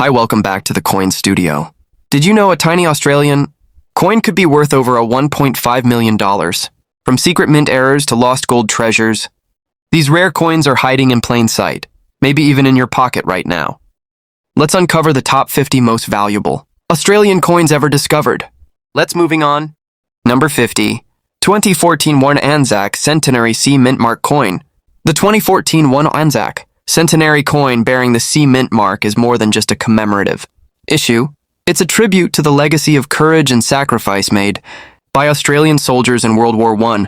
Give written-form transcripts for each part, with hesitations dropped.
Hi, welcome back to the Coin Studio. Did you know a tiny Australian coin could be worth over a $1.5 million? From secret mint errors to lost gold treasures, these rare coins are hiding in plain sight, maybe even in your pocket right now. Let's uncover the top 50 most valuable Australian coins ever discovered. Let's moving on. Number 50, 2014 one Anzac Centenary C Mintmark Coin. The 2014 one Anzac Centenary coin bearing the C Mintmark is more than just a commemorative issue. It's a tribute to the legacy of courage and sacrifice made by Australian soldiers in World War I,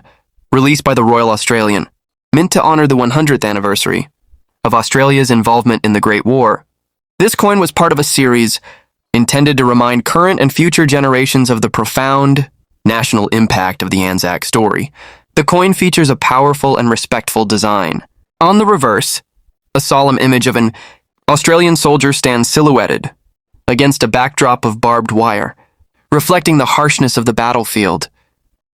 released by the Royal Australian Mint to honor the 100th anniversary of Australia's involvement in the Great War. This coin was part of a series intended to remind current and future generations of the profound national impact of the Anzac story. The coin features a powerful and respectful design. On the reverse, a solemn image of an Australian soldier stands silhouetted against a backdrop of barbed wire, reflecting the harshness of the battlefield.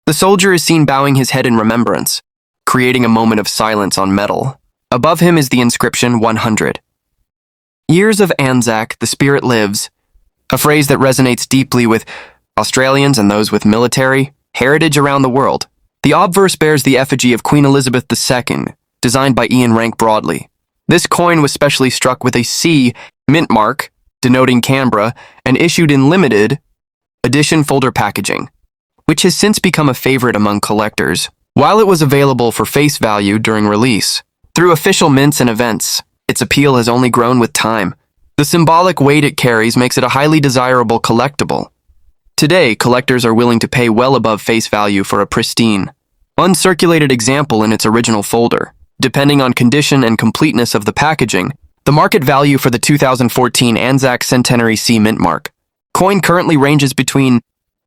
The soldier is seen bowing his head in remembrance, creating a moment of silence on metal. Above him is the inscription 100. Years of Anzac, the spirit lives, a phrase that resonates deeply with Australians and those with military heritage around the world. The obverse bears the effigy of Queen Elizabeth II, designed by Ian Rank Broadley. This coin was specially struck with a C Mintmark, denoting Canberra, and issued in limited edition folder packaging, which has since become a favorite among collectors. While it was available for face value during release, through official mints and events, its appeal has only grown with time. The symbolic weight it carries makes it a highly desirable collectible. Today, collectors are willing to pay well above face value for a pristine, uncirculated example in its original folder. Depending on condition and completeness of the packaging, the market value for the 2014 Anzac Centenary C Mintmark coin currently ranges between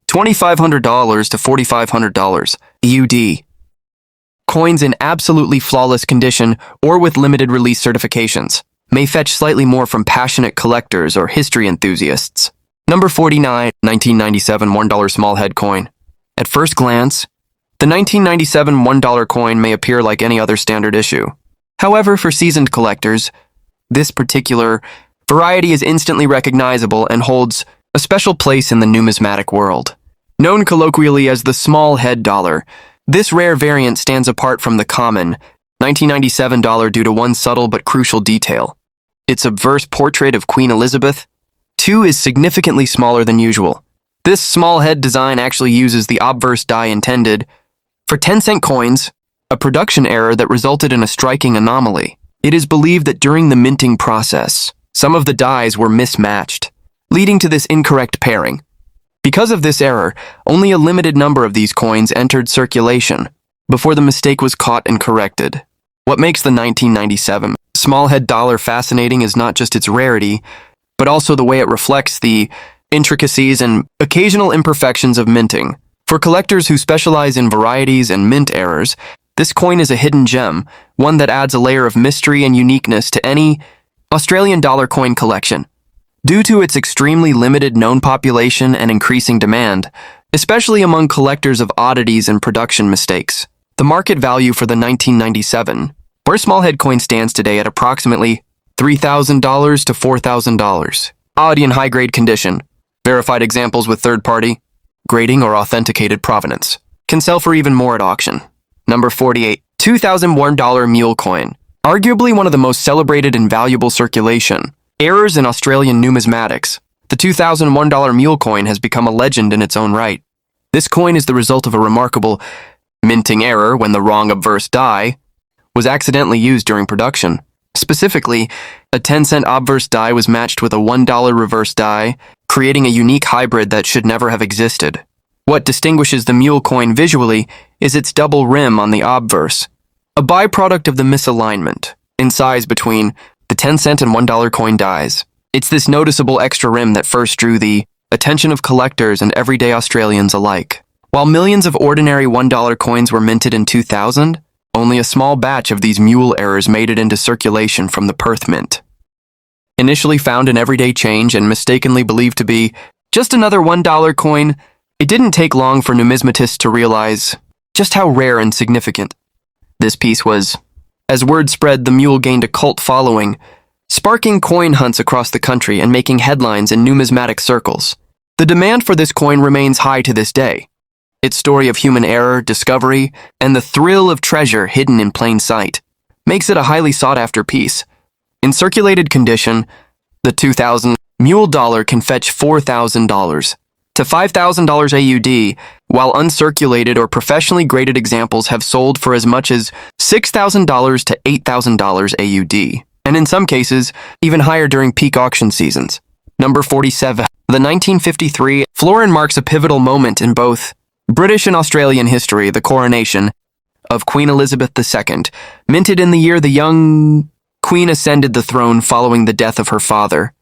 $2,500 to $4,500 AUD. Coins in absolutely flawless condition or with limited release certifications may fetch slightly more from passionate collectors or history enthusiasts. Number 49, 1997 $1 small head coin. At first glance, the 1997 $1 coin may appear like any other standard issue. However, for seasoned collectors, this particular variety is instantly recognizable and holds a special place in the numismatic world. Known colloquially as the small head dollar, this rare variant stands apart from the common 1997 dollar due to one subtle but crucial detail. Its obverse portrait of Queen Elizabeth II is significantly smaller than usual. This small head design actually uses the obverse die intended for 10-cent coins, a production error that resulted in a striking anomaly. It is believed that during the minting process, some of the dies were mismatched, leading to this incorrect pairing. Because of this error, only a limited number of these coins entered circulation before the mistake was caught and corrected. What makes the 1997 small head dollar fascinating is not just its rarity, but also the way it reflects the intricacies and occasional imperfections of minting. For collectors who specialize in varieties and mint errors, this coin is a hidden gem, one that adds a layer of mystery and uniqueness to any Australian dollar coin collection. Due to its extremely limited known population and increasing demand, especially among collectors of oddities and production mistakes, the market value for the 1997 where small head coin stands today at approximately $3,000 to $4,000. Odd in high-grade condition, verified examples with third-party grading or authenticated provenance can sell for even more at auction. Number 48, $2001 Mule Coin. Arguably one of the most celebrated and valuable circulation errors in Australian numismatics, the $2001 Mule Coin has become a legend in its own right. This coin is the result of a remarkable minting error when the wrong obverse die was accidentally used during production. Specifically, a 10-cent obverse die was matched with a $1 reverse die, creating a unique hybrid that should never have existed. What distinguishes the Mule Coin visually is its double rim on the obverse, a byproduct of the misalignment in size between the 10-cent and $1 coin dies. It's this noticeable extra rim that first drew the attention of collectors and everyday Australians alike. While millions of ordinary $1 coins were minted in 2000, only a small batch of these mule errors made it into circulation from the Perth Mint. Initially found in everyday change and mistakenly believed to be just another $1 coin, it didn't take long for numismatists to realize just how rare and significant this piece was. As word spread, the mule gained a cult following, sparking coin hunts across the country and making headlines in numismatic circles. The demand for this coin remains high to this day. Its story of human error, discovery, and the thrill of treasure hidden in plain sight makes it a highly sought-after piece. In circulated condition, the 2000 Mule dollar can fetch $4,000 to $5,000 AUD, while uncirculated or professionally graded examples have sold for as much as $6,000 to $8,000 AUD, and in some cases, even higher during peak auction seasons. Number 47. The 1953 florin marks a pivotal moment in both British and Australian history, the coronation of Queen Elizabeth II, minted in the year the young Queen ascended the throne following the death of her father,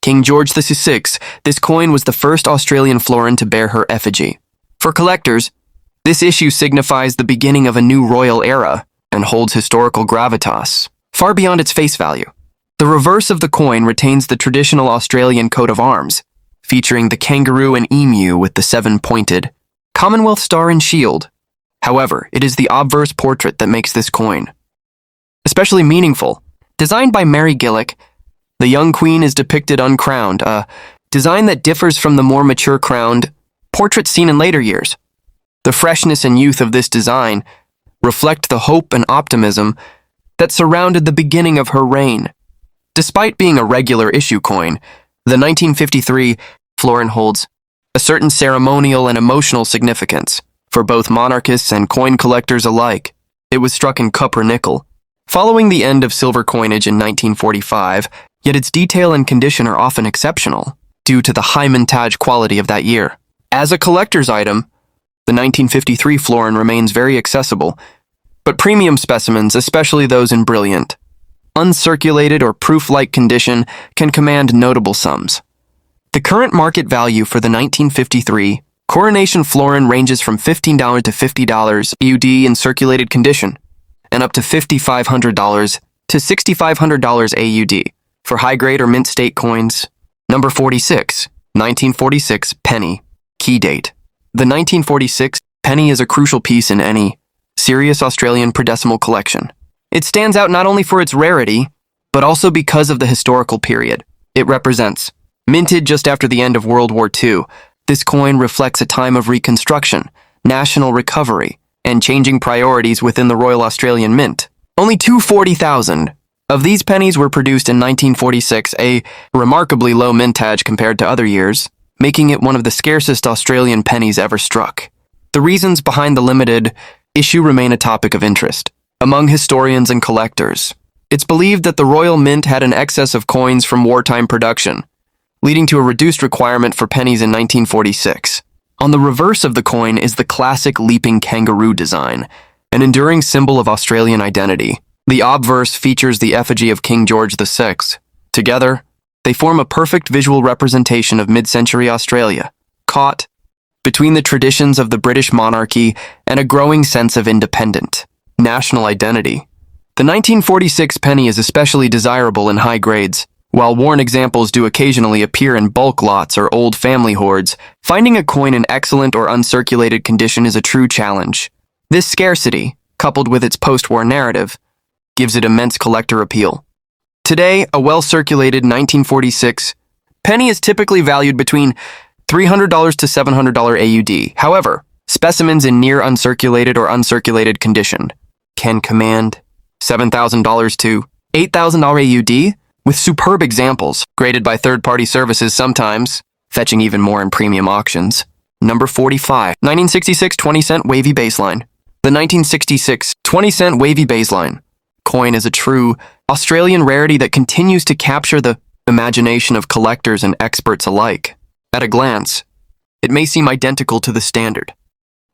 King George VI. This coin was the first Australian florin to bear her effigy. For collectors, this issue signifies the beginning of a new royal era and holds historical gravitas, far beyond its face value. The reverse of the coin retains the traditional Australian coat of arms, featuring the kangaroo and emu with the seven-pointed Commonwealth star and shield. However, it is the obverse portrait that makes this coin especially meaningful. Designed by Mary Gillick, the young queen is depicted uncrowned, a design that differs from the more mature crowned portraits seen in later years. The freshness and youth of this design reflect the hope and optimism that surrounded the beginning of her reign. Despite being a regular issue coin, the 1953 florin holds a certain ceremonial and emotional significance for both monarchists and coin collectors alike. It was struck in copper nickel, following the end of silver coinage in 1945, yet its detail and condition are often exceptional due to the high mintage quality of that year. As a collector's item, the 1953 florin remains very accessible, but premium specimens, especially those in brilliant, uncirculated or proof-like condition, can command notable sums. The current market value for the 1953 coronation florin ranges from $15 to $50 AUD in circulated condition, and up to $5,500 to $6,500 AUD for high-grade or mint state coins. Number 46, 1946 penny. Key date. The 1946 penny is a crucial piece in any serious Australian prodecimal collection. It stands out not only for its rarity, but also because of the historical period it represents. Minted just after the end of World War II, this coin reflects a time of reconstruction, national recovery, and changing priorities within the Royal Australian Mint. Only 240,000 of these pennies were produced in 1946, a remarkably low mintage compared to other years, making it one of the scarcest Australian pennies ever struck. The reasons behind the limited issue remain a topic of interest among historians and collectors. It's believed that the Royal Mint had an excess of coins from wartime production, leading to a reduced requirement for pennies in 1946. On the reverse of the coin is the classic leaping kangaroo design, an enduring symbol of Australian identity. The obverse features the effigy of King George VI. Together, they form a perfect visual representation of mid-century Australia, caught between the traditions of the British monarchy and a growing sense of independent national identity. The 1946 penny is especially desirable in high grades. While worn examples do occasionally appear in bulk lots or old family hoards, finding a coin in excellent or uncirculated condition is a true challenge. This scarcity, coupled with its post-war narrative, gives it immense collector appeal. Today, a well-circulated 1946 penny is typically valued between $300 to $700 AUD. However, specimens in near uncirculated or uncirculated condition can command $7,000 to $8,000 AUD, with superb examples, graded by third-party services sometimes, fetching even more in premium auctions. Number 45, 1966 20-cent wavy baseline. The 1966 20-cent wavy baseline coin is a true Australian rarity that continues to capture the imagination of collectors and experts alike. At a glance, it may seem identical to the standard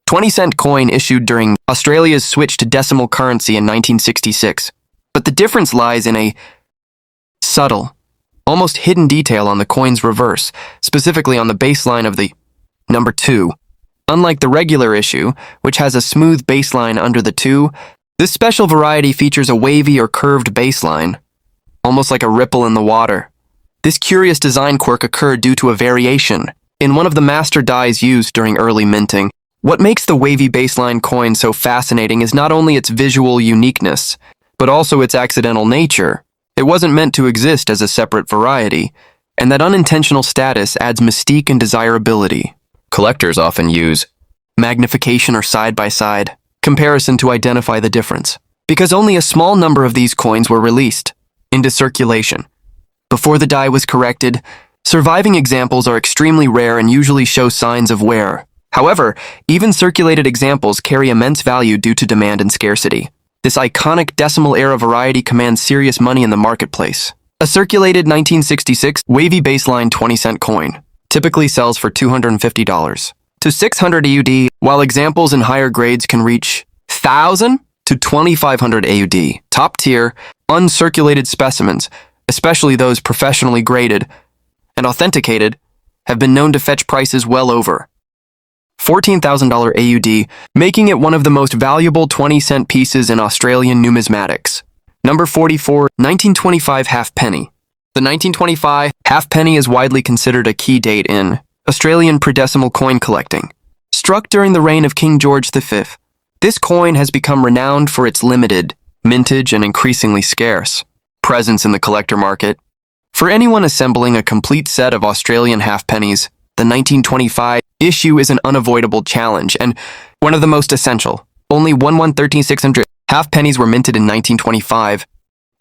20-cent coin issued during Australia's switch to decimal currency in 1966, but the difference lies in a subtle, almost hidden detail on the coin's reverse, specifically on the baseline of the number 2. Unlike the regular issue, which has a smooth baseline under the 2, this special variety features a wavy or curved baseline, almost like a ripple in the water. This curious design quirk occurred due to a variation in one of the master dies used during early minting. What makes the wavy baseline coin so fascinating is not only its visual uniqueness, but also its accidental nature. It wasn't meant to exist as a separate variety, and that unintentional status adds mystique and desirability. Collectors often use magnification or side-by-side comparison to identify the difference, because only a small number of these coins were released into circulation. Before the die was corrected, surviving examples are extremely rare and usually show signs of wear. However, even circulated examples carry immense value due to demand and scarcity. This iconic decimal era variety commands serious money in the marketplace. A circulated 1966 wavy baseline 20-cent coin typically sells for $250 to $600 AUD, while examples in higher grades can reach $1,000 to $2,500 AUD. Top-tier, uncirculated specimens, especially those professionally graded and authenticated, have been known to fetch prices well over $14,000 AUD, making it one of the most valuable 20-cent pieces in Australian numismatics. Number 44, 1925 halfpenny. The 1925 halfpenny is widely considered a key date in Australian predecimal coin collecting. Struck during the reign of King George V, this coin has become renowned for its limited mintage and increasingly scarce presence in the collector market. For anyone assembling a complete set of Australian halfpennies, the 1925 issue is an unavoidable challenge and one of the most essential. Only 1/13,600 halfpennies were minted in 1925,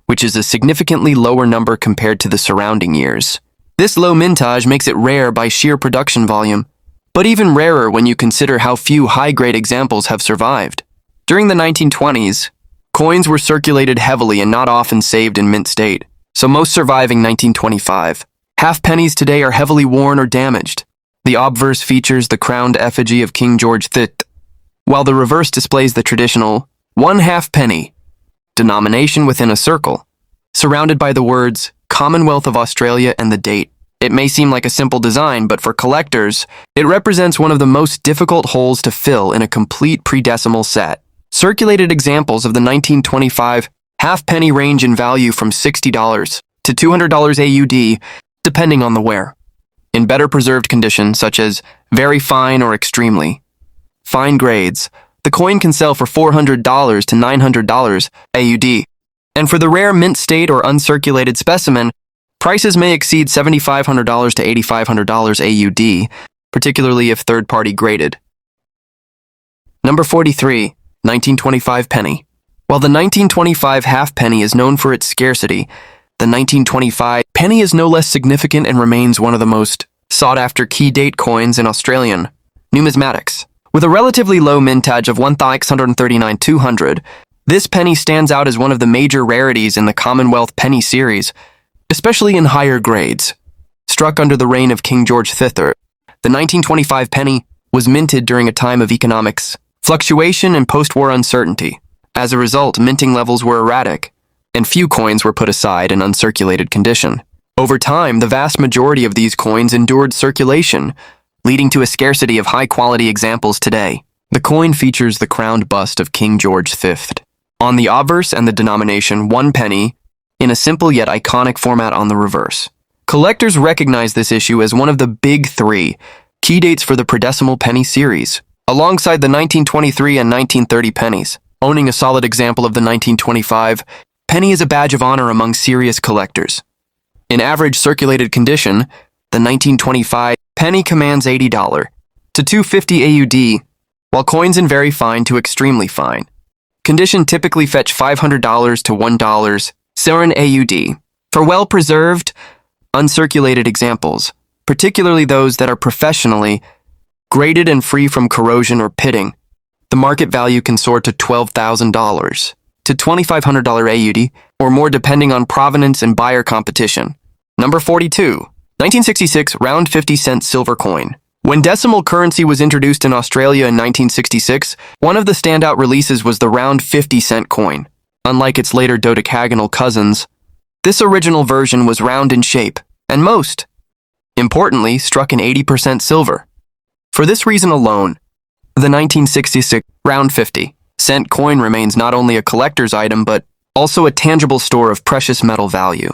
which is a significantly lower number compared to the surrounding years. This low mintage makes it rare by sheer production volume, but even rarer when you consider how few high-grade examples have survived. During the 1920s, coins were circulated heavily and not often saved in mint state, so most surviving 1925 halfpennies today are heavily worn or damaged. The obverse features the crowned effigy of King George VI, while the reverse displays the traditional 1 halfpenny denomination within a circle, surrounded by the words Commonwealth of Australia and the date. It may seem like a simple design, but for collectors, it represents one of the most difficult holes to fill in a complete predecimal set. Circulated examples of the 1925 halfpenny range in value from $60 to $200 AUD, depending on the wear. In better preserved condition, such as very fine or extremely fine grades, the coin can sell for $400 to $900 AUD. And for the rare mint state or uncirculated specimen, prices may exceed $7,500 to $8,500 AUD, particularly if third-party graded. Number 43, 1925 penny. While the 1925 halfpenny is known for its scarcity, the 1925 penny is no less significant and remains one of the most sought-after key date coins in Australian numismatics. With a relatively low mintage of 1,639,200, this penny stands out as one of the major rarities in the Commonwealth penny series, especially in higher grades. Struck under the reign of King George V, the 1925 penny was minted during a time of economics fluctuation and post-war uncertainty. As a result, minting levels were erratic, and few coins were put aside in uncirculated condition. Over time, the vast majority of these coins endured circulation, leading to a scarcity of high-quality examples today. The coin features the crowned bust of King George V on the obverse and the denomination 1 penny in a simple yet iconic format on the reverse. Collectors recognize this issue as one of the big three key dates for the predecimal penny series, alongside the 1923 and 1930 pennies. Owning a solid example of the 1925 penny is a badge of honor among serious collectors. In average circulated condition, the 1925 penny commands $80 to $250 AUD, while coins in very fine to extremely fine condition typically fetch $500 to $1 Florin AUD. For well-preserved, uncirculated examples, particularly those that are professionally graded and free from corrosion or pitting, the market value can soar to $12,000 to $2,500 AUD or more depending on provenance and buyer competition. Number 42, 1966 round 50-cent silver coin. When decimal currency was introduced in Australia in 1966, one of the standout releases was the round 50-cent coin. Unlike its later dodecagonal cousins, this original version was round in shape, and most importantly, struck in 80% silver. For this reason alone, the 1966 round 50-cent coin remains not only a collector's item but also a tangible store of precious metal value.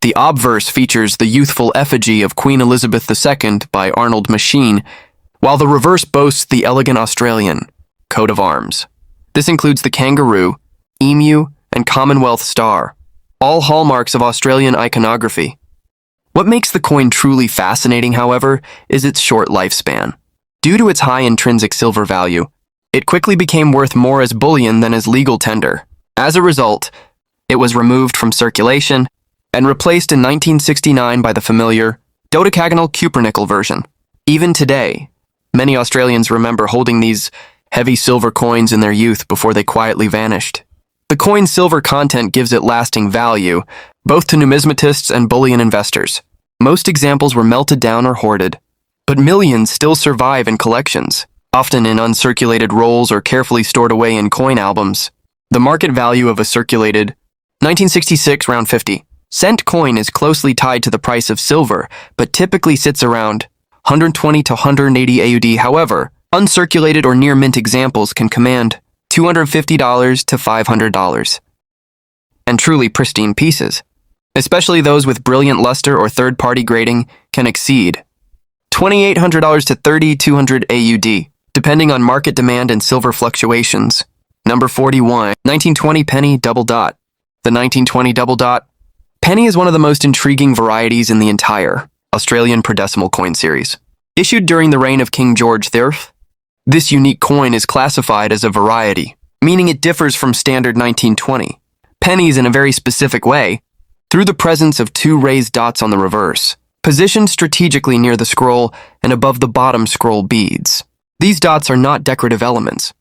The obverse features the youthful effigy of Queen Elizabeth II by Arnold Machine, while the reverse boasts the elegant Australian coat of arms. This includes the kangaroo, emu, and Commonwealth star, all hallmarks of Australian iconography. What makes the coin truly fascinating, however, is its short lifespan. Due to its high intrinsic silver value, it quickly became worth more as bullion than as legal tender. As a result, it was removed from circulation and replaced in 1969 by the familiar dodecagonal cupronickel version. Even today, many Australians remember holding these heavy silver coins in their youth before they quietly vanished. The coin's silver content gives it lasting value, both to numismatists and bullion investors. Most examples were melted down or hoarded, but millions still survive in collections, often in uncirculated rolls or carefully stored away in coin albums. The market value of a circulated 1966 round 50 cent coin is closely tied to the price of silver, but typically sits around 120 to 180 AUD. However, uncirculated or near mint examples can command $250 to $500. And truly pristine pieces, especially those with brilliant luster or third-party grading, can exceed $2,800 to $3,200 AUD, depending on market demand and silver fluctuations. Number 41, 1920 penny double dot. The 1920 double dot penny is one of the most intriguing varieties in the entire Australian per-decimal coin series. Issued during the reign of King George VII, this unique coin is classified as a variety, meaning it differs from standard 1920 pennies in a very specific way through the presence of two raised dots on the reverse, positioned strategically near the scroll and above the bottom scroll beads. These dots are not decorative elements.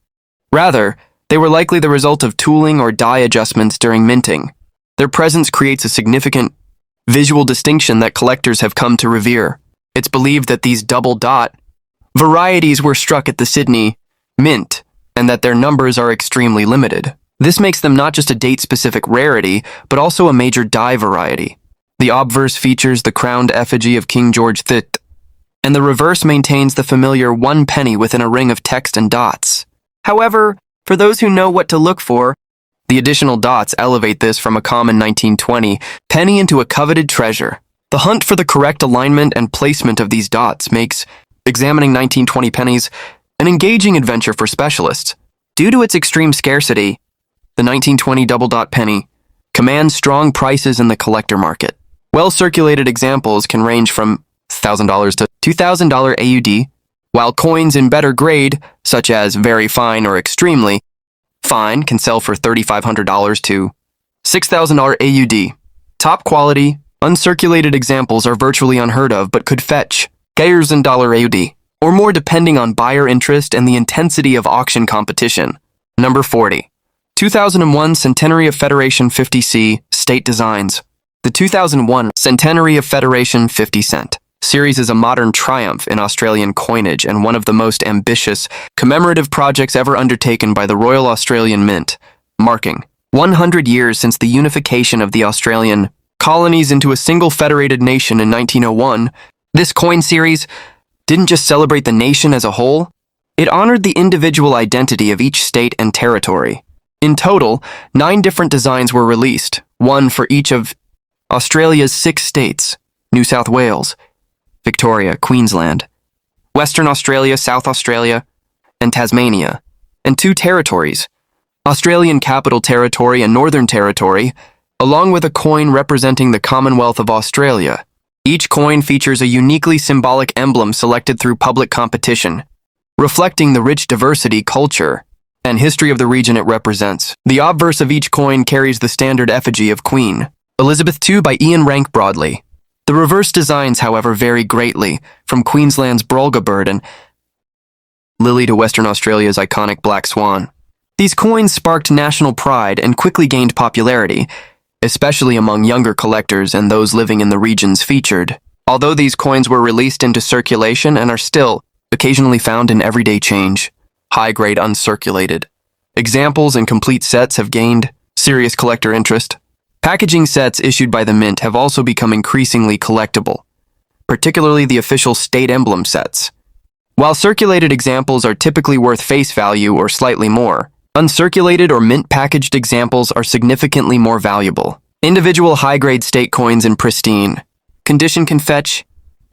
Rather, they were likely the result of tooling or die adjustments during minting. Their presence creates a significant visual distinction that collectors have come to revere. It's believed that these double dot varieties were struck at the Sydney Mint, and that their numbers are extremely limited. This makes them not just a date-specific rarity, but also a major die variety. The obverse features the crowned effigy of King George VI, and the reverse maintains the familiar 1 penny within a ring of text and dots. However, for those who know what to look for, the additional dots elevate this from a common 1920 penny into a coveted treasure. The hunt for the correct alignment and placement of these dots makes examining 1920 pennies an engaging adventure for specialists. Due to its extreme scarcity, the 1920 double dot penny commands strong prices in the collector market. Well-circulated examples can range from $1,000 to $2,000 AUD, while coins in better grade, such as very fine or extremely fine, can sell for $3,500 to $6,000 AUD. Top quality, uncirculated examples are virtually unheard of but could fetch $1,000 AUD, or more depending on buyer interest and the intensity of auction competition. Number 40. 2001 Centenary of Federation 50C State Designs. The 2001 Centenary of Federation 50 cent series is a modern triumph in Australian coinage and one of the most ambitious commemorative projects ever undertaken by the Royal Australian Mint, marking 100 years since the unification of the Australian colonies into a single federated nation in 1901. This coin series didn't just celebrate the nation as a whole, it honored the individual identity of each state and territory. In total, 9 different designs were released, one for each of Australia's 6 states: New South Wales, Victoria, Queensland, Western Australia, South Australia, and Tasmania, and 2 territories, Australian Capital Territory and Northern Territory, along with a coin representing the Commonwealth of Australia. Each coin features a uniquely symbolic emblem selected through public competition, reflecting the rich diversity, culture, and history of the region it represents. The obverse of each coin carries the standard effigy of Queen Elizabeth II by Ian Rank Broadley. The reverse designs, however, vary greatly, from Queensland's Brolga bird and lily to Western Australia's iconic black swan. These coins sparked national pride and quickly gained popularity, especially among younger collectors and those living in the regions featured. Although these coins were released into circulation and are still occasionally found in everyday change, high-grade uncirculated examples and complete sets have gained serious collector interest. Packaging sets issued by the Mint have also become increasingly collectible, particularly the official state emblem sets. While circulated examples are typically worth face value or slightly more, uncirculated or mint-packaged examples are significantly more valuable. Individual high-grade state coins in pristine condition can fetch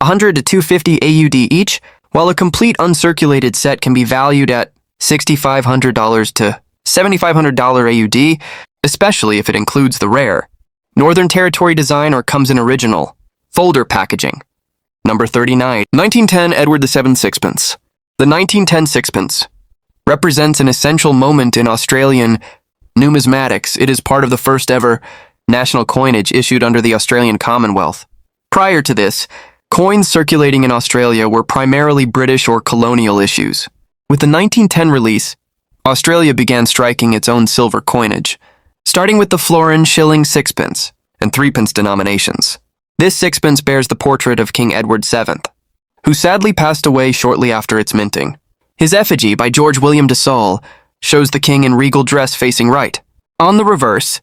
$100 to $250 AUD each, while a complete uncirculated set can be valued at $6,500 to $7,500 AUD, especially if it includes the rare Northern Territory design, or comes in original. Folder packaging. Number 39. 1910 Edward VII sixpence. The 1910 sixpence represents an essential moment in Australian numismatics. It is part of the first ever national coinage issued under the Australian Commonwealth. Prior to this, coins circulating in Australia were primarily British or colonial issues. With the 1910 release, Australia began striking its own silver coinage, starting with the florin, shilling, sixpence, and threepence denominations. This sixpence bears the portrait of King Edward VII, who sadly passed away shortly after its minting. His effigy, by George William de Saul, shows the king in regal dress facing right. On the reverse,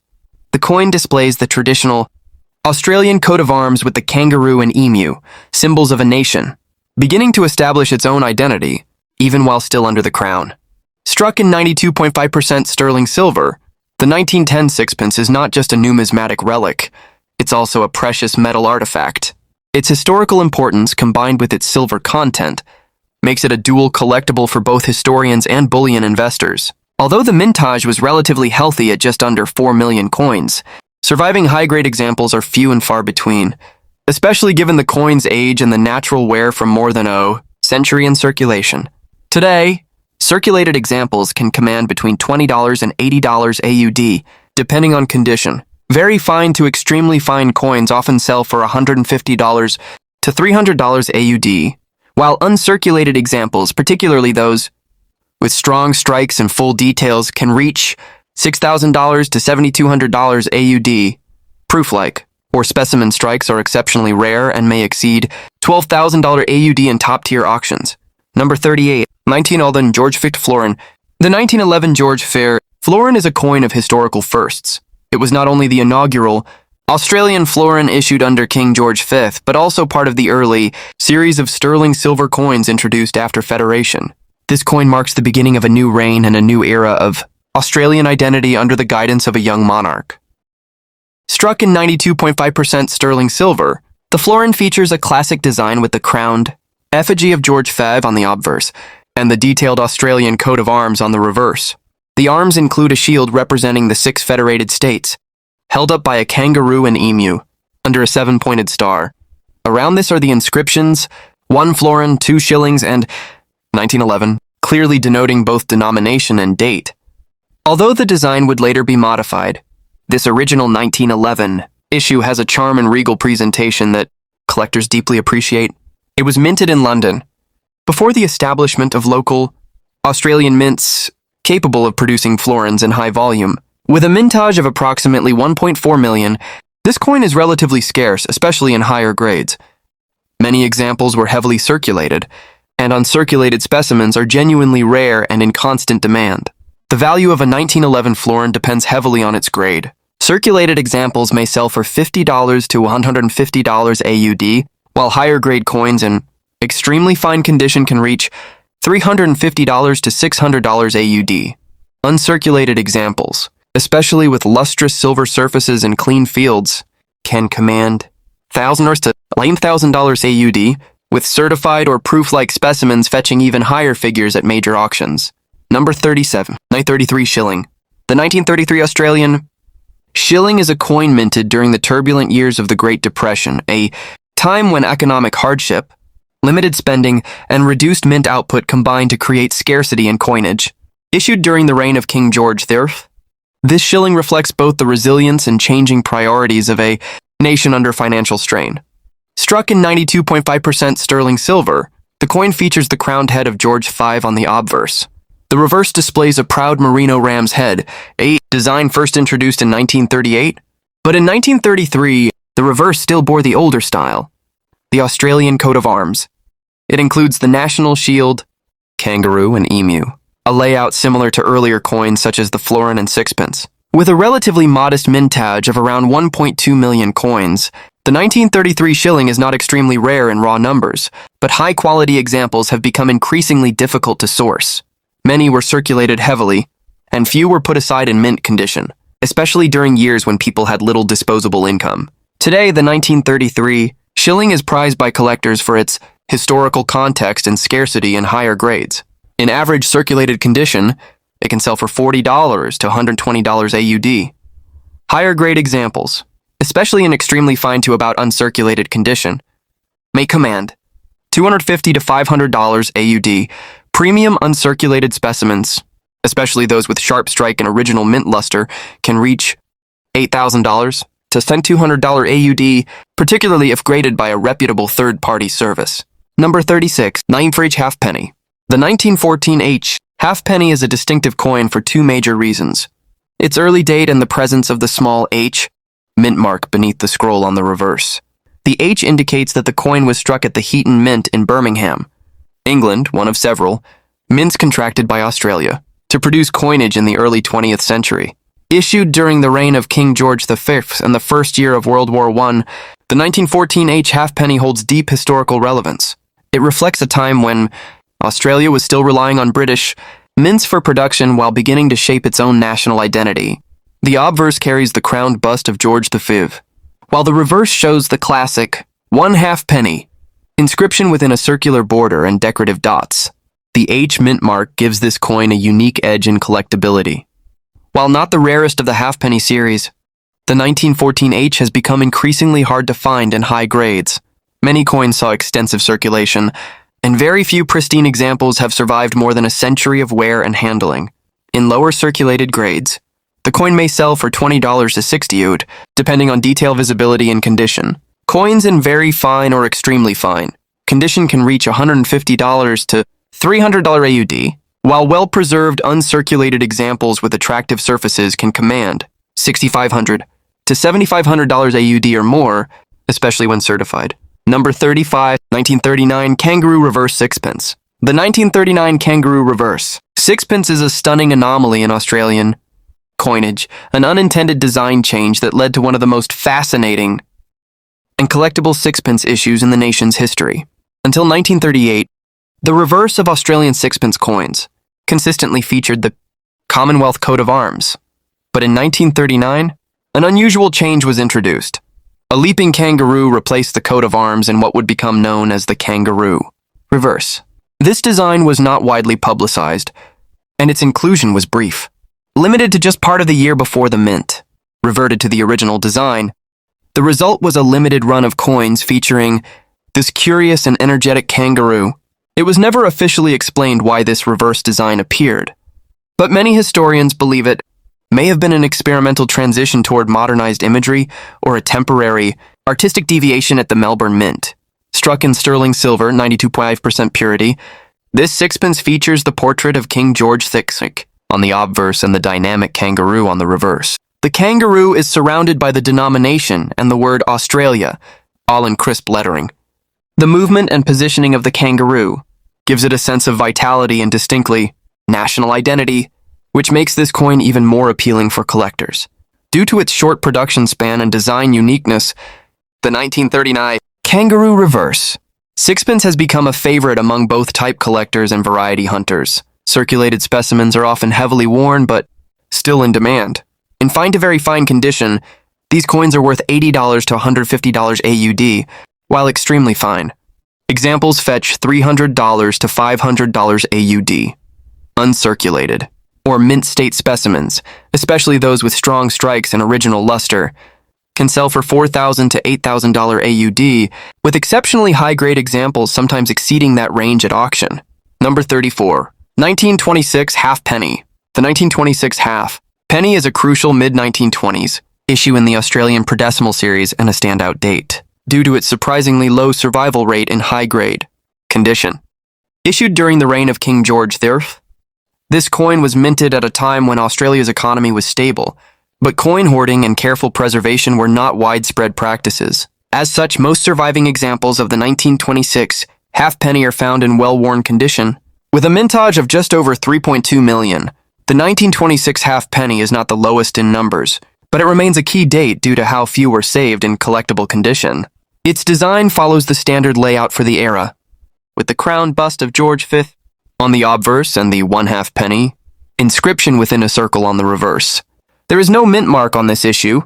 the coin displays the traditional Australian coat of arms with the kangaroo and emu, symbols of a nation, beginning to establish its own identity, even while still under the crown. Struck in 92.5% sterling silver, the 1910 sixpence is not just a numismatic relic, it's also a precious metal artifact. Its historical importance, combined with its silver content, makes it a dual collectible for both historians and bullion investors. Although the mintage was relatively healthy at just under 4 million coins, surviving high-grade examples are few and far between, especially given the coin's age and the natural wear from more than a century in circulation. Today, circulated examples can command between $20 and $80 AUD, depending on condition. Very fine to extremely fine coins often sell for $150 to $300 AUD, while uncirculated examples, particularly those with strong strikes and full details, can reach $6,000 to $7,200 AUD. Proof-like or specimen strikes are exceptionally rare and may exceed $12,000 AUD in top-tier auctions. Number 38. 1911 George V florin. The 1911 George V florin is a coin of historical firsts. It was not only the inaugural Australian florin issued under King George V, but also part of the early series of sterling silver coins introduced after Federation. This coin marks the beginning of a new reign and a new era of Australian identity under the guidance of a young monarch. Struck in 92.5% sterling silver, the florin features a classic design with the crowned effigy of George V on the obverse and the detailed Australian coat of arms on the reverse. The arms include a shield representing the 6 federated states, held up by a kangaroo and emu, under a 7-pointed star. Around this are the inscriptions, 1 florin, 2 shillings, and 1911, clearly denoting both denomination and date. Although the design would later be modified, this original 1911 issue has a charm and regal presentation that collectors deeply appreciate. It was minted in London before the establishment of local Australian mints capable of producing florins in high volume. With a mintage of approximately 1.4 million, this coin is relatively scarce, especially in higher grades. Many examples were heavily circulated, and uncirculated specimens are genuinely rare and in constant demand. The value of a 1911 florin depends heavily on its grade. Circulated examples may sell for $50 to $150 AUD, while higher grade coins in extremely fine condition can reach $350 to $600 AUD. Uncirculated examples, especially with lustrous silver surfaces and clean fields, can command $1,000 to $11,000 AUD, with certified or proof-like specimens fetching even higher figures at major auctions. Number 37. 1933 shilling. The 1933 Australian shilling is a coin minted during the turbulent years of the Great Depression, a time when economic hardship, limited spending, and reduced mint output combined to create scarcity in coinage. Issued during the reign of King George VI, this shilling reflects both the resilience and changing priorities of a nation under financial strain. Struck in 92.5% sterling silver, the coin features the crowned head of George V on the obverse. The reverse displays a proud merino ram's head, a design first introduced in 1938, but in 1933, the reverse still bore the older style, the Australian coat of arms. It includes the national shield, kangaroo, and emu, a layout similar to earlier coins such as the florin and sixpence. With a relatively modest mintage of around 1.2 million coins, the 1933 shilling is not extremely rare in raw numbers, but high-quality examples have become increasingly difficult to source. Many were circulated heavily, and few were put aside in mint condition, especially during years when people had little disposable income. Today, the 1933 shilling is prized by collectors for its historical context and scarcity in higher grades. In average circulated condition, it can sell for $40 to $120 AUD. Higher grade examples, especially in extremely fine to about uncirculated condition, may command $250 to $500 AUD. Premium uncirculated specimens, especially those with sharp strike and original mint luster, can reach $8,000 to $200 AUD, particularly if graded by a reputable third-party service. Number 36, 9 for each halfpenny. The 1914 H halfpenny is a distinctive coin for two major reasons: its early date and the presence of the small H mint mark beneath the scroll on the reverse. The H indicates that the coin was struck at the Heaton Mint in Birmingham, England, one of several mints contracted by Australia to produce coinage in the early 20th century. Issued during the reign of King George V and the first year of World War I, the 1914 H halfpenny holds deep historical relevance. It reflects a time when Australia was still relying on British mints for production while beginning to shape its own national identity. The obverse carries the crowned bust of George V, while the reverse shows the classic 1 halfpenny inscription within a circular border and decorative dots. The H mint mark gives this coin a unique edge in collectability. While not the rarest of the halfpenny series, the 1914 H has become increasingly hard to find in high grades. Many coins saw extensive circulation, and very few pristine examples have survived more than a century of wear and handling. In lower circulated grades, the coin may sell for $20 to $60 AUD, depending on detail, visibility, and condition. Coins in very fine or extremely fine condition can reach $150 to $300 AUD, while well-preserved, uncirculated examples with attractive surfaces can command $6,500 to $7,500 AUD or more, especially when certified. Number 35, 1939 Kangaroo Reverse Sixpence. The 1939 Kangaroo Reverse Sixpence is a stunning anomaly in Australian coinage, an unintended design change that led to one of the most fascinating and collectible sixpence issues in the nation's history. Until 1938, the reverse of Australian sixpence coins consistently featured the Commonwealth coat of arms. But in 1939, an unusual change was introduced. A leaping kangaroo replaced the coat of arms in what would become known as the kangaroo reverse. This design was not widely publicized, and its inclusion was brief. Limited to just part of the year before the mint reverted to the original design, the result was a limited run of coins featuring this curious and energetic kangaroo. It was never officially explained why this reverse design appeared, but many historians believe it may have been an experimental transition toward modernized imagery or a temporary artistic deviation at the Melbourne Mint. Struck in sterling silver, 92.5% purity, this sixpence features the portrait of King George VI on the obverse and the dynamic kangaroo on the reverse. The kangaroo is surrounded by the denomination and the word Australia, all in crisp lettering. The movement and positioning of the kangaroo gives it a sense of vitality and distinctly national identity, which makes this coin even more appealing for collectors. Due to its short production span and design uniqueness, the 1939 Kangaroo Reverse Sixpence has become a favorite among both type collectors and variety hunters. Circulated specimens are often heavily worn but still in demand. In fine to very fine condition, these coins are worth $80 to $150 AUD, while extremely fine. Examples fetch $300 to $500 AUD. Uncirculated or mint state specimens, especially those with strong strikes and original luster, can sell for $4,000 to $8,000 AUD, with exceptionally high-grade examples sometimes exceeding that range at auction. Number 34, 1926 halfpenny. The 1926 half penny is a crucial mid-1920s issue in the Australian Prodecimal series and a standout date, due to its surprisingly low survival rate in high-grade condition. Issued during the reign of King George V, this coin was minted at a time when Australia's economy was stable, but coin hoarding and careful preservation were not widespread practices. As such, most surviving examples of the 1926 halfpenny are found in well-worn condition. With a mintage of just over 3.2 million, the 1926 halfpenny is not the lowest in numbers, but it remains a key date due to how few were saved in collectible condition. Its design follows the standard layout for the era, with the crowned bust of George V on the obverse and the 1 halfpenny inscription within a circle on the reverse. There is no mint mark on this issue,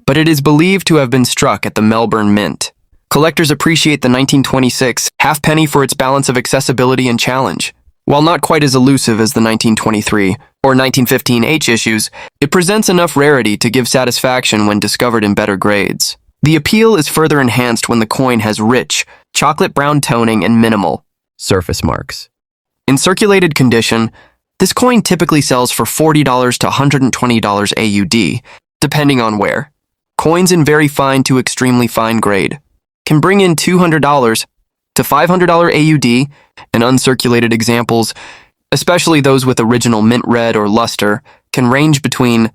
but it is believed to have been struck at the Melbourne Mint. Collectors appreciate the 1926 halfpenny for its balance of accessibility and challenge. While not quite as elusive as the 1923 or 1915 H issues, it presents enough rarity to give satisfaction when discovered in better grades. The appeal is further enhanced when the coin has rich, chocolate brown toning and minimal surface marks. In circulated condition, this coin typically sells for $40 to $120 AUD, depending on where. Coins in very fine to extremely fine grade can bring in $200 to $500 AUD, and uncirculated examples, especially those with original mint red or luster, can range between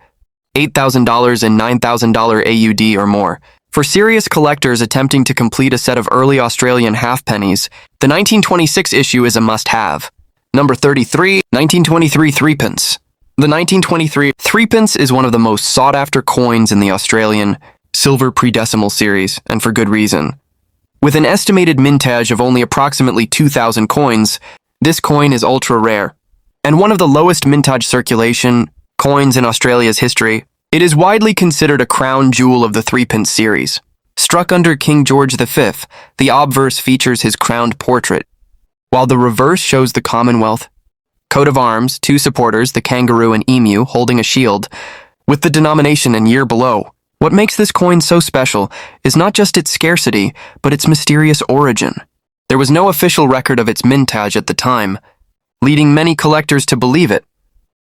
$8,000 and $9,000 AUD or more. For serious collectors attempting to complete a set of early Australian halfpennies, the 1926 issue is a must-have. Number 33, 1923 threepence. The 1923 threepence is one of the most sought-after coins in the Australian silver pre-decimal series, and for good reason. With an estimated mintage of only approximately 2,000 coins, this coin is ultra-rare, and one of the lowest mintage circulation coins in Australia's history. It is widely considered a crown jewel of the threepence series. Struck under King George V, the obverse features his crowned portrait, while the reverse shows the Commonwealth coat of arms, two supporters, the kangaroo and emu, holding a shield, with the denomination and year below. What makes this coin so special is not just its scarcity, but its mysterious origin. There was no official record of its mintage at the time, leading many collectors to believe it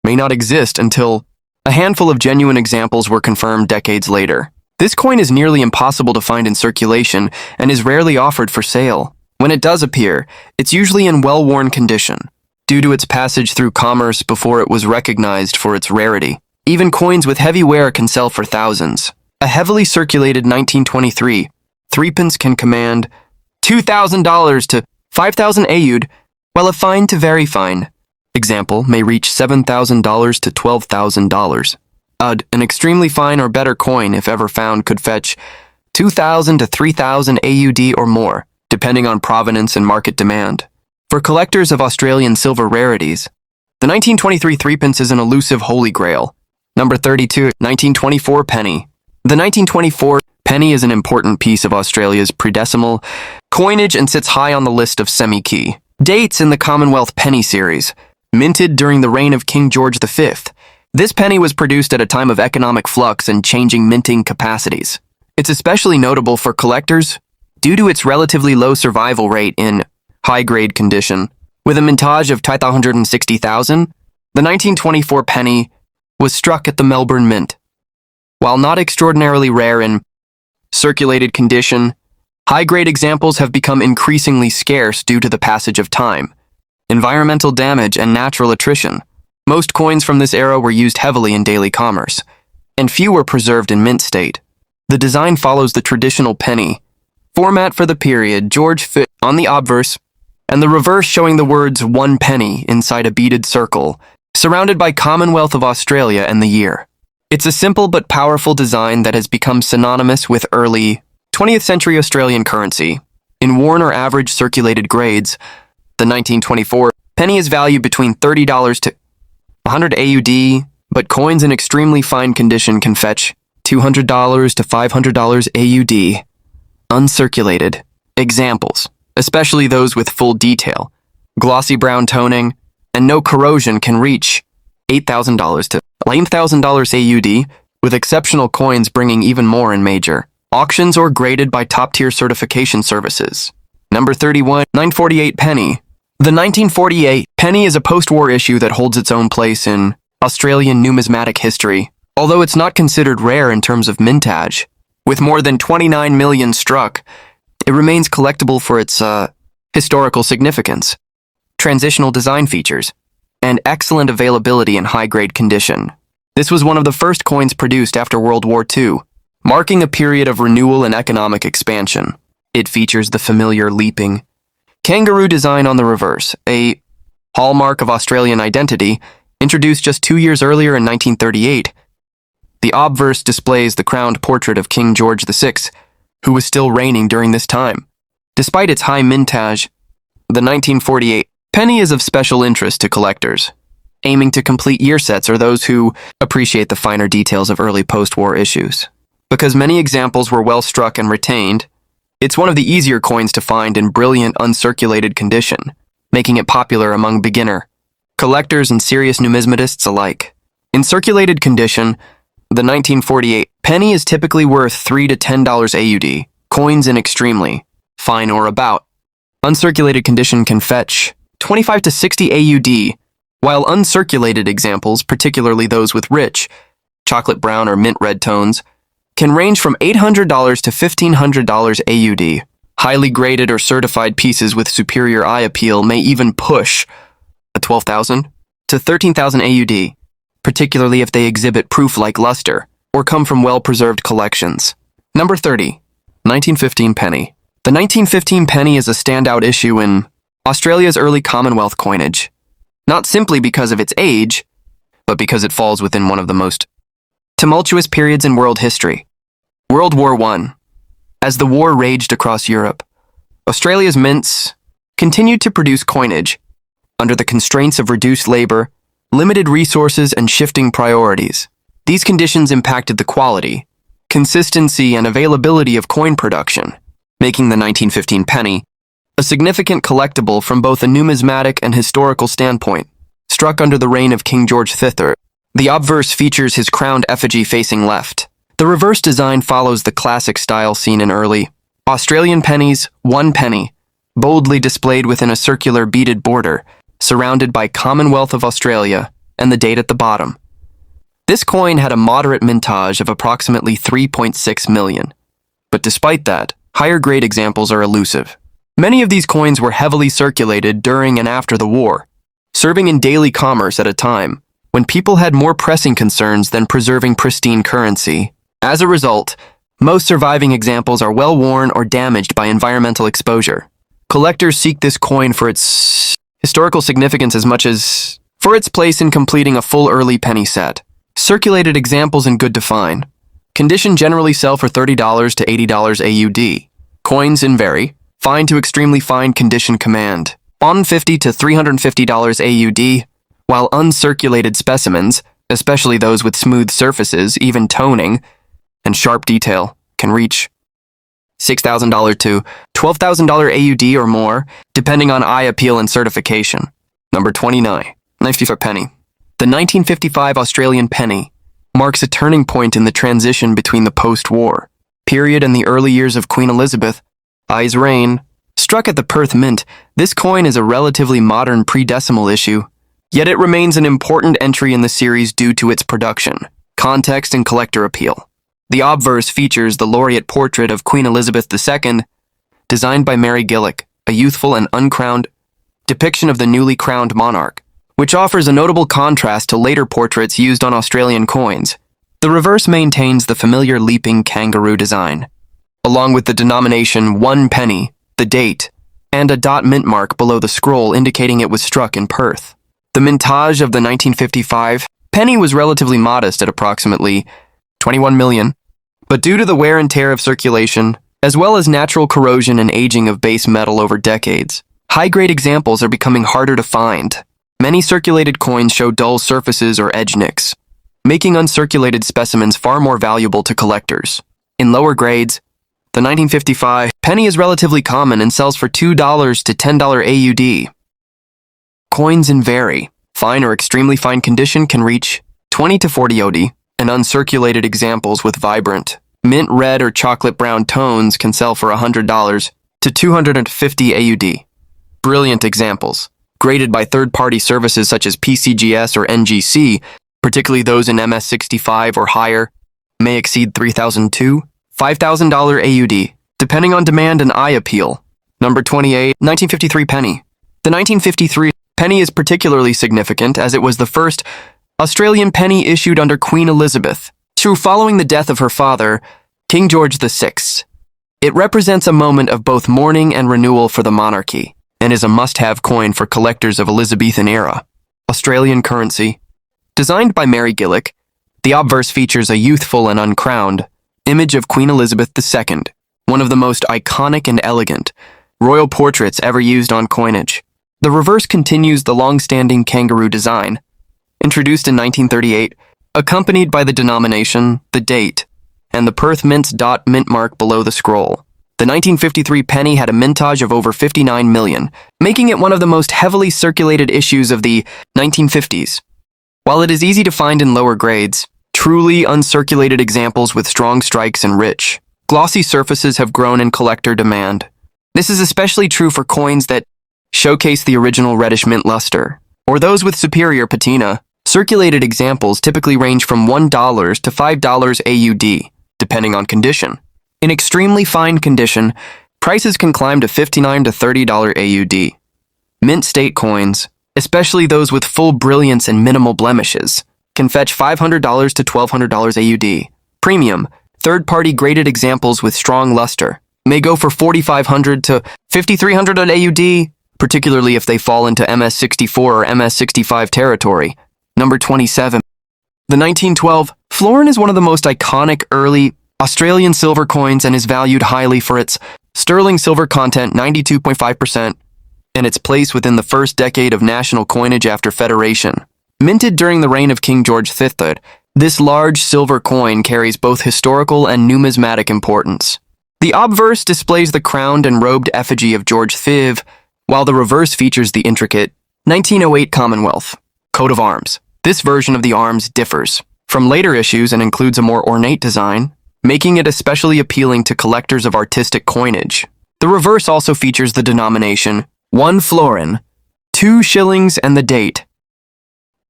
may not exist until a handful of genuine examples were confirmed decades later. This coin is nearly impossible to find in circulation and is rarely offered for sale. When it does appear, it's usually in well-worn condition, due to its passage through commerce before it was recognized for its rarity. Even coins with heavy wear can sell for thousands. A heavily circulated 1923 threepence can command $2,000 to $5,000 AUD, while a fine to very fine example may reach $7,000 to $12,000. An extremely fine or better coin, if ever found, could fetch $2,000 to $3,000 AUD or more, depending on provenance and market demand. For collectors of Australian silver rarities, the 1923 threepence is an elusive holy grail. Number 32, 1924 penny. The 1924 penny is an important piece of Australia's pre-decimal coinage and sits high on the list of semi-key dates in the Commonwealth penny series, minted during the reign of King George V. This penny was produced at a time of economic flux and changing minting capacities. It's especially notable for collectors due to its relatively low survival rate in high-grade condition. With a mintage of 160,000, the 1924 penny was struck at the Melbourne Mint. While not extraordinarily rare in circulated condition, high-grade examples have become increasingly scarce due to the passage of time, environmental damage, and natural attrition. Most coins from this era were used heavily in daily commerce, and few were preserved in mint state. The design follows the traditional penny format for the period, George V on the obverse, and the reverse showing the words "one penny" inside a beaded circle, surrounded by Commonwealth of Australia and the year. It's a simple but powerful design that has become synonymous with early 20th century Australian currency. In worn or average circulated grades, the 1924 penny is valued between $30 to $100 AUD, but coins in extremely fine condition can fetch $200 to $500 AUD. Uncirculated examples, especially those with full detail, glossy brown toning, and no corrosion, can reach $8,000 to $11,000 AUD, with exceptional coins bringing even more in major auctions or graded by top-tier certification services. Number 31, 1948 penny. The 1948 penny is a post-war issue that holds its own place in Australian numismatic history, although it's not considered rare in terms of mintage. With more than 29 million struck, it remains collectible for its historical significance, transitional design features, and excellent availability in high-grade condition. This was one of the first coins produced after World War II, marking a period of renewal and economic expansion. It features the familiar leaping kangaroo design on the reverse, a hallmark of Australian identity, introduced just 2 years earlier in 1938. The obverse displays the crowned portrait of King George VI, who was still reigning during this time. Despite its high mintage, the 1948 penny is of special interest to collectors aiming to complete year sets or those who appreciate the finer details of early post-war issues. Because many examples were well struck and retained, it's one of the easier coins to find in brilliant uncirculated condition, making it popular among beginner collectors and serious numismatists alike. In circulated condition, the 1948 penny is typically worth $3 to $10 AUD, coins in extremely fine or about. Uncirculated condition can fetch 25 to 60 AUD, while uncirculated examples, particularly those with rich, chocolate brown or mint red tones, can range from $800 to $1,500 AUD. Highly graded or certified pieces with superior eye appeal may even push a 12,000 to 13,000 AUD, particularly if they exhibit proof-like luster or come from well-preserved collections. Number 30. 1915 penny. The 1915 penny is a standout issue in Australia's early Commonwealth coinage, not simply because of its age, but because it falls within one of the most tumultuous periods in world history. World War I. As the war raged across Europe, Australia's mints continued to produce coinage under the constraints of reduced labor, limited resources, and shifting priorities. These conditions impacted the quality, consistency, and availability of coin production, making the 1915 penny a significant collectible from both a numismatic and historical standpoint. Struck under the reign of King George III, the obverse features his crowned effigy facing left. The reverse design follows the classic style seen in early Australian pennies, 1 penny, boldly displayed within a circular beaded border, surrounded by Commonwealth of Australia and the date at the bottom. This coin had a moderate mintage of approximately 3.6 million, but despite that, higher grade examples are elusive. Many of these coins were heavily circulated during and after the war, serving in daily commerce at a time when people had more pressing concerns than preserving pristine currency. As a result, most surviving examples are well worn or damaged by environmental exposure. Collectors seek this coin for its historical significance as much as for its place in completing a full early penny set. Circulated examples in good to fine condition generally sell for $30 to $80 AUD. Coins in very fine to extremely fine condition command $150 to $350 AUD, while uncirculated specimens, especially those with smooth surfaces, even toning, and sharp detail, can reach $6,000 to $12,000 AUD or more, depending on eye appeal and certification. Number 29. 95 penny. The 1955 Australian penny marks a turning point in the transition between the post-war period and the early years of Queen Elizabeth I's reign. Struck at the Perth Mint, this coin is a relatively modern pre-decimal issue, yet it remains an important entry in the series due to its production, context, and collector appeal. The obverse features the laureate portrait of Queen Elizabeth II, designed by Mary Gillick, a youthful and uncrowned depiction of the newly crowned monarch, which offers a notable contrast to later portraits used on Australian coins. The reverse maintains the familiar leaping kangaroo design, along with the denomination 1 penny, the date, and a dot mint mark below the scroll indicating it was struck in Perth. The mintage of the 1955 penny was relatively modest at approximately 21 million, but due to the wear and tear of circulation, as well as natural corrosion and aging of base metal over decades, high-grade examples are becoming harder to find. Many circulated coins show dull surfaces or edge nicks, making uncirculated specimens far more valuable to collectors. In lower grades, the 1955 penny is relatively common and sells for $2 to $10 AUD. Coins in very fine or extremely fine condition can reach 20 to 40 OD, and uncirculated examples with vibrant, mint red or chocolate brown tones can sell for $100 to $250 AUD. Brilliant examples, graded by third-party services such as PCGS or NGC, particularly those in MS65 or higher, may exceed $3,000 to $5,000 AUD, depending on demand and eye appeal. Number 28. 1953 penny. The 1953 penny is particularly significant as it was the first Australian penny issued under Queen Elizabeth, following the death of her father, King George VI. It represents a moment of both mourning and renewal for the monarchy, and is a must-have coin for collectors of Elizabethan era. Australian currency. Designed by Mary Gillick, the obverse features a youthful and uncrowned image of Queen Elizabeth II, one of the most iconic and elegant royal portraits ever used on coinage. The reverse continues the long-standing kangaroo design, introduced in 1938, accompanied by the denomination, the date, and the Perth Mint's dot mint mark below the scroll. The 1953 penny had a mintage of over 59 million, making it one of the most heavily circulated issues of the 1950s. While it is easy to find in lower grades, truly uncirculated examples with strong strikes and rich, glossy surfaces have grown in collector demand. This is especially true for coins that showcase the original reddish mint luster, or those with superior patina. Circulated examples typically range from $1 to $5 AUD, depending on condition. In extremely fine condition, prices can climb to $59 to $30 AUD. Mint state coins, especially those with full brilliance and minimal blemishes, can fetch $500 to $1,200 AUD. Premium, third-party graded examples with strong luster may go for $4,500 to $5,300 AUD, particularly if they fall into MS64 or MS65 territory. Number 27. The 1912 florin is one of the most iconic early Australian silver coins and is valued highly for its sterling silver content 92.5% and its place within the first decade of national coinage after Federation. Minted during the reign of King George III, this large silver coin carries both historical and numismatic importance. The obverse displays the crowned and robed effigy of George V, while the reverse features the intricate 1908 Commonwealth coat of arms. This version of the arms differs from later issues and includes a more ornate design, making it especially appealing to collectors of artistic coinage. The reverse also features the denomination 1 florin, 2 shillings, and the date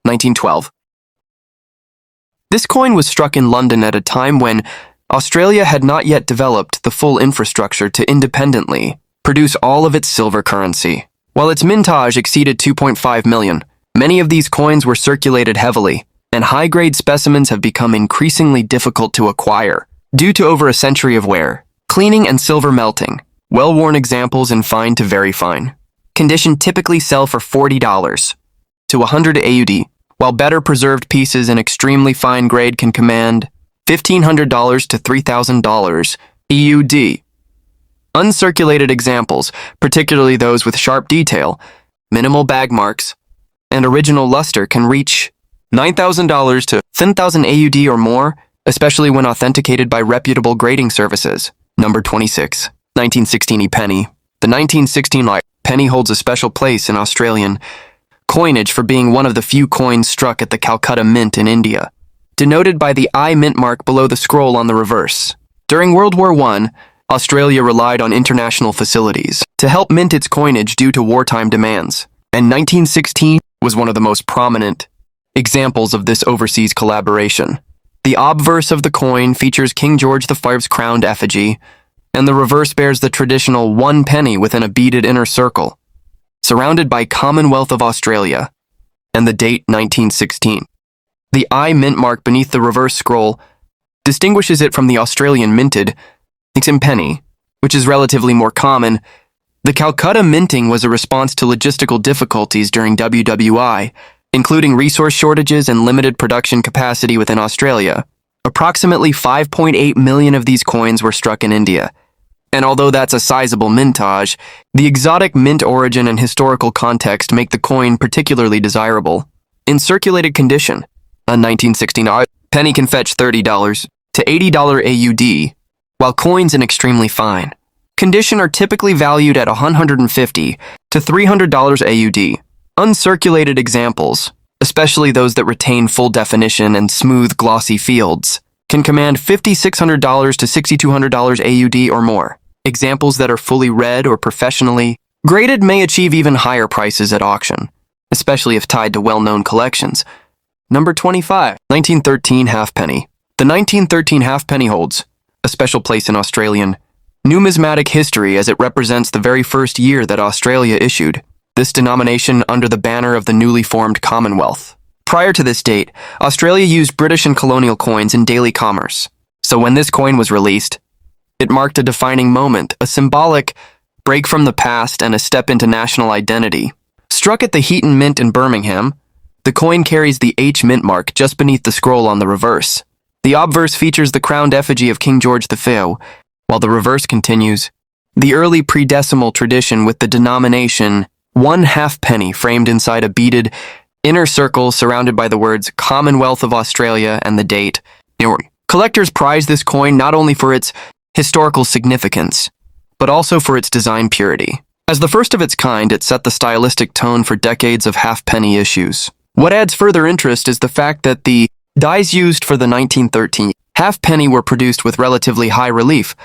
1912. This coin was struck in London at a time when Australia had not yet developed the full infrastructure to independently produce all of its silver currency. While its mintage exceeded 2.5 million, many of these coins were circulated heavily, and high-grade specimens have become increasingly difficult to acquire due to over a century of wear, cleaning, and silver melting. Well-worn examples in fine to very fine condition typically sell for $40 to $100 AUD, while better preserved pieces in extremely fine grade can command $1,500 to $3,000 AUD. Uncirculated examples, particularly those with sharp detail, minimal bag marks, and original luster, can reach $9,000 to $10,000 AUD or more, especially when authenticated by reputable grading services. Number 26. 1916 penny. The 1916 penny holds a special place in Australian coinage for being one of the few coins struck at the Calcutta Mint in India, denoted by the I mint mark below the scroll on the reverse. During World War I, Australia relied on international facilities to help mint its coinage due to wartime demands, and 1916 was one of the most prominent examples of this overseas collaboration. The obverse of the coin features King George V's crowned effigy, and the reverse bears the traditional 1 penny within a beaded inner circle, surrounded by Commonwealth of Australia, and the date 1916. The I mint mark beneath the reverse scroll distinguishes it from the Australian minted penny, which is relatively more common. The Calcutta minting was a response to logistical difficulties during WWI, including resource shortages and limited production capacity within Australia. Approximately 5.8 million of these coins were struck in India, and although that's a sizable mintage, the exotic mint origin and historical context make the coin particularly desirable. In circulated condition, a 1916 penny can fetch $30 to $80 AUD, while coins in extremely fine condition are typically valued at $150 to $300 AUD. Uncirculated examples, especially those that retain full definition and smooth, glossy fields, can command $5,600 to $6,200 AUD or more. Examples that are fully read or professionally graded may achieve even higher prices at auction, especially if tied to well-known collections. Number 25. 1913 halfpenny. The 1913 halfpenny holds a special place in Australian numismatic history as it represents the very first year that Australia issued this denomination under the banner of the newly formed Commonwealth. Prior to this date, Australia used British and colonial coins in daily commerce, so when this coin was released, it marked a defining moment, a symbolic break from the past and a step into national identity. Struck at the Heaton Mint in Birmingham, the coin carries the H mint mark just beneath the scroll on the reverse. The obverse features the crowned effigy of King George V, while the reverse continues the early pre-decimal tradition with the denomination 1 halfpenny framed inside a beaded inner circle surrounded by the words Commonwealth of Australia and the date. Collectors prize this coin not only for its historical significance, but also for its design purity. As the first of its kind, it set the stylistic tone for decades of halfpenny issues. What adds further interest is the fact that the dies used for the 1913 halfpenny were produced with relatively high relief,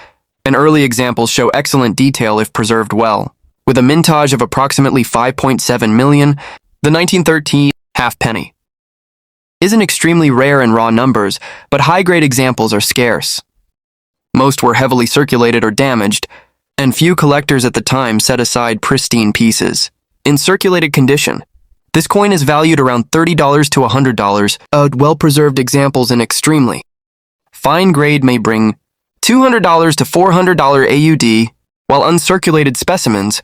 and early examples show excellent detail if preserved well. With a mintage of approximately 5.7 million, the 1913 halfpenny isn't extremely rare in raw numbers, but high-grade examples are scarce. Most were heavily circulated or damaged, and few collectors at the time set aside pristine pieces. In circulated condition, this coin is valued around $30 to $100, well-preserved examples in extremely fine grade may bring $200 to $400 AUD, while uncirculated specimens,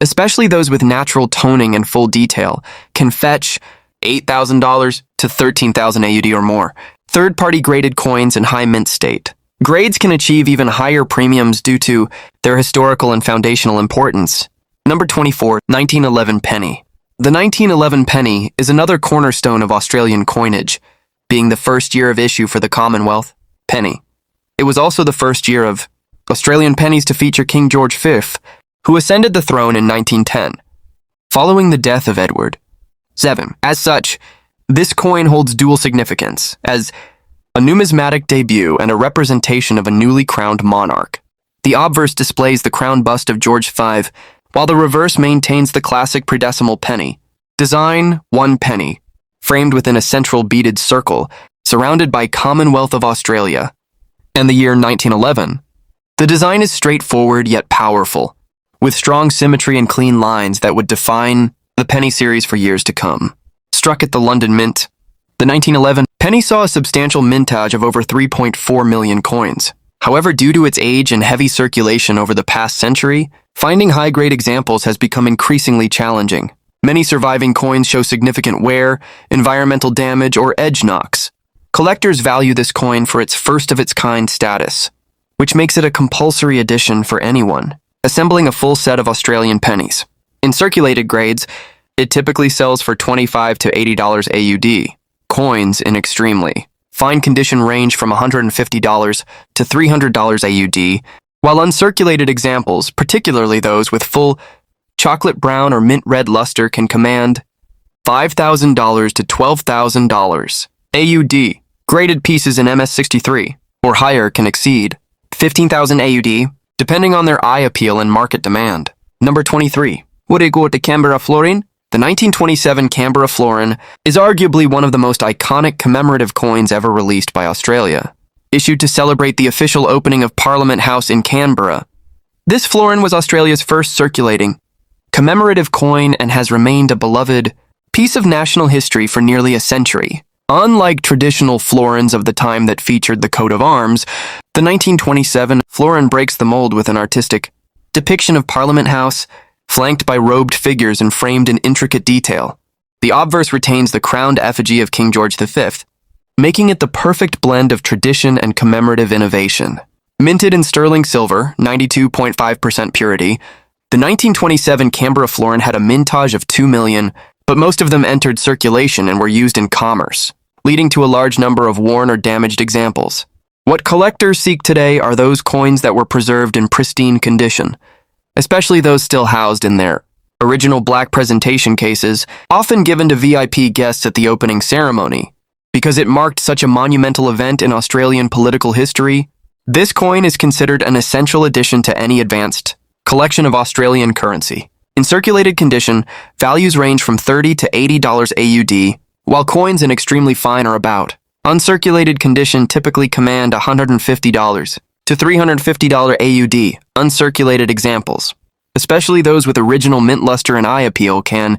especially those with natural toning and full detail, can fetch $8,000 to $13,000 AUD or more. Third-party graded coins in high mint state. Grades can achieve even higher premiums due to their historical and foundational importance. Number 24, 1911 penny. The 1911 penny is another cornerstone of Australian coinage, being the first year of issue for the Commonwealth penny. It was also the first year of Australian pennies to feature King George V, who ascended the throne in 1910, following the death of Edward VII. As such, this coin holds dual significance, as a numismatic debut and a representation of a newly crowned monarch. The obverse displays the crown bust of George V, while the reverse maintains the classic predecimal penny. Design, 1 penny, framed within a central beaded circle, surrounded by Commonwealth of Australia, and the year 1911. The design is straightforward yet powerful, with strong symmetry and clean lines that would define the penny series for years to come. Struck at the London Mint, the 1911 penny saw a substantial mintage of over 3.4 million coins. However, due to its age and heavy circulation over the past century, finding high-grade examples has become increasingly challenging. Many surviving coins show significant wear, environmental damage, or edge knocks. Collectors value this coin for its first-of-its-kind status, which makes it a compulsory addition for anyone assembling a full set of Australian pennies. In circulated grades, it typically sells for $25 to $80 AUD. Coins in extremely fine condition range from $150 to $300 AUD, while uncirculated examples, particularly those with full chocolate brown or mint red luster, can command $5,000 to $12,000 AUD. Graded pieces in MS63 or higher can exceed $15,000 AUD, depending on their eye appeal and market demand. Number 23. Would it go to Canberra florin? The 1927 Canberra florin is arguably one of the most iconic commemorative coins ever released by Australia. Issued to celebrate the official opening of Parliament House in Canberra, this florin was Australia's first circulating commemorative coin and has remained a beloved piece of national history for nearly a century. Unlike traditional florins of the time that featured the coat of arms, the 1927 florin breaks the mold with an artistic depiction of Parliament House, flanked by robed figures and framed in intricate detail. The obverse retains the crowned effigy of King George V, making it the perfect blend of tradition and commemorative innovation. Minted in sterling silver, 92.5% purity, the 1927 Canberra florin had a mintage of 2 million, but most of them entered circulation and were used in commerce, leading to a large number of worn or damaged examples. What collectors seek today are those coins that were preserved in pristine condition, especially those still housed in their original black presentation cases, often given to VIP guests at the opening ceremony. Because it marked such a monumental event in Australian political history, this coin is considered an essential addition to any advanced collection of Australian currency. In circulated condition, values range from $30 to $80 AUD, while coins in extremely fine are about. Uncirculated condition typically command $150 to $350 AUD. Uncirculated examples, especially those with original mint luster and eye appeal, can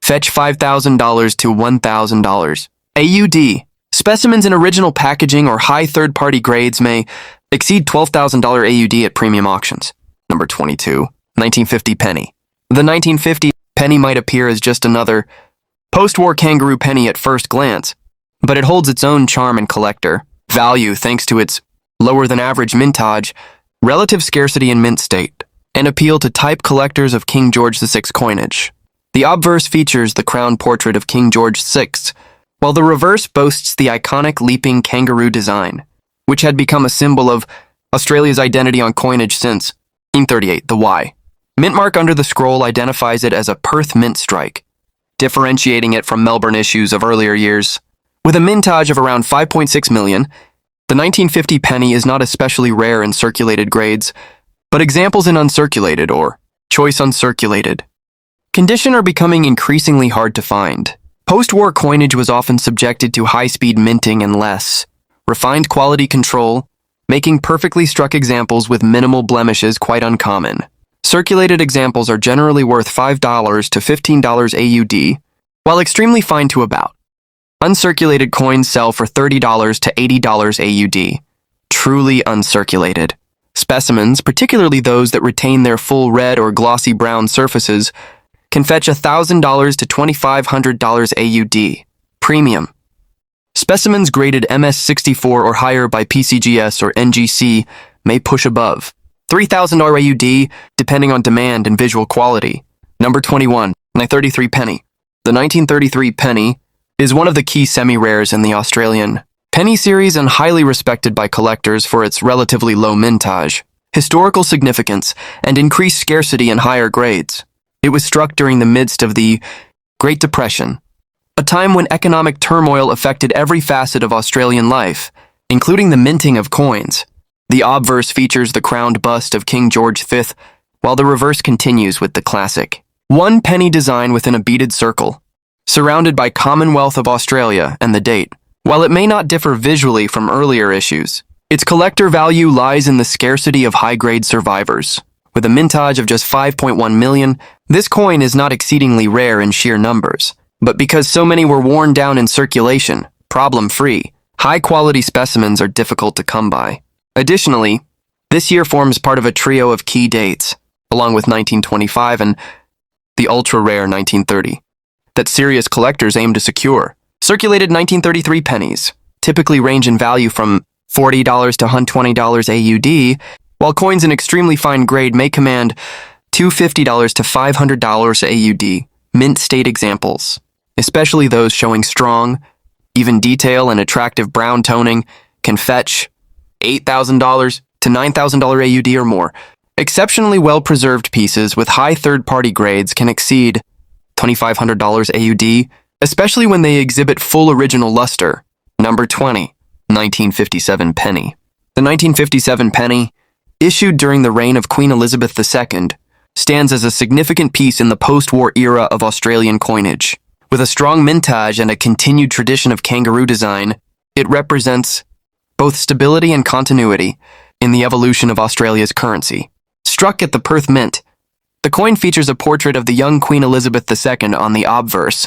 fetch $5,000 to $1,000 AUD. Specimens in original packaging or high third-party grades may exceed $12,000 AUD at premium auctions. Number 22. 1950 penny. The 1950 penny might appear as just another post-war kangaroo penny at first glance, but it holds its own charm and collector value thanks to its lower-than-average mintage, relative scarcity in mint state, and appeal to type collectors of King George VI coinage. The obverse features the crown portrait of King George VI, while the reverse boasts the iconic leaping kangaroo design, which had become a symbol of Australia's identity on coinage since 1938, the Y. Mint mark under the scroll identifies it as a Perth mint strike, differentiating it from Melbourne issues of earlier years. With a mintage of around 5.6 million, the 1950 penny is not especially rare in circulated grades, but examples in uncirculated or choice uncirculated condition are becoming increasingly hard to find. Post-war coinage was often subjected to high-speed minting and less refined quality control, making perfectly struck examples with minimal blemishes quite uncommon. Circulated examples are generally worth $5 to $15 AUD, while extremely fine to about. Uncirculated coins sell for $30 to $80 AUD. Truly uncirculated specimens, particularly those that retain their full red or glossy brown surfaces, can fetch $1,000 to $2,500 AUD. Premium specimens graded MS64 or higher by PCGS or NGC may push above $3,000 AUD, depending on demand and visual quality. Number 21, 1933 penny. The 1933 penny is one of the key semi-rares in the Australian penny series and highly respected by collectors for its relatively low mintage, historical significance, and increased scarcity in higher grades. It was struck during the midst of the Great Depression, a time when economic turmoil affected every facet of Australian life, including the minting of coins. The obverse features the crowned bust of King George V, while the reverse continues with the classic one penny design within a beaded circle, surrounded by Commonwealth of Australia and the date. While it may not differ visually from earlier issues, its collector value lies in the scarcity of high-grade survivors. With a mintage of just 5.1 million, this coin is not exceedingly rare in sheer numbers, but because so many were worn down in circulation, problem-free, high-quality specimens are difficult to come by. Additionally, this year forms part of a trio of key dates, along with 1925 and the ultra-rare 1930, that serious collectors aim to secure. Circulated 1933 pennies typically range in value from $40 to $120 AUD, while coins in extremely fine grade may command $250 to $500 AUD. Mint state examples, especially those showing strong, even detail and attractive brown toning, can fetch $8,000 to $9,000 AUD or more. Exceptionally well-preserved pieces with high third-party grades can exceed $2,500 AUD, especially when they exhibit full original luster. Number 20, 1957 penny. The 1957 penny, issued during the reign of Queen Elizabeth II, stands as a significant piece in the post-war era of Australian coinage. With a strong mintage and a continued tradition of kangaroo design, it represents both stability and continuity in the evolution of Australia's currency. Struck at the Perth Mint, the coin features a portrait of the young Queen Elizabeth II on the obverse,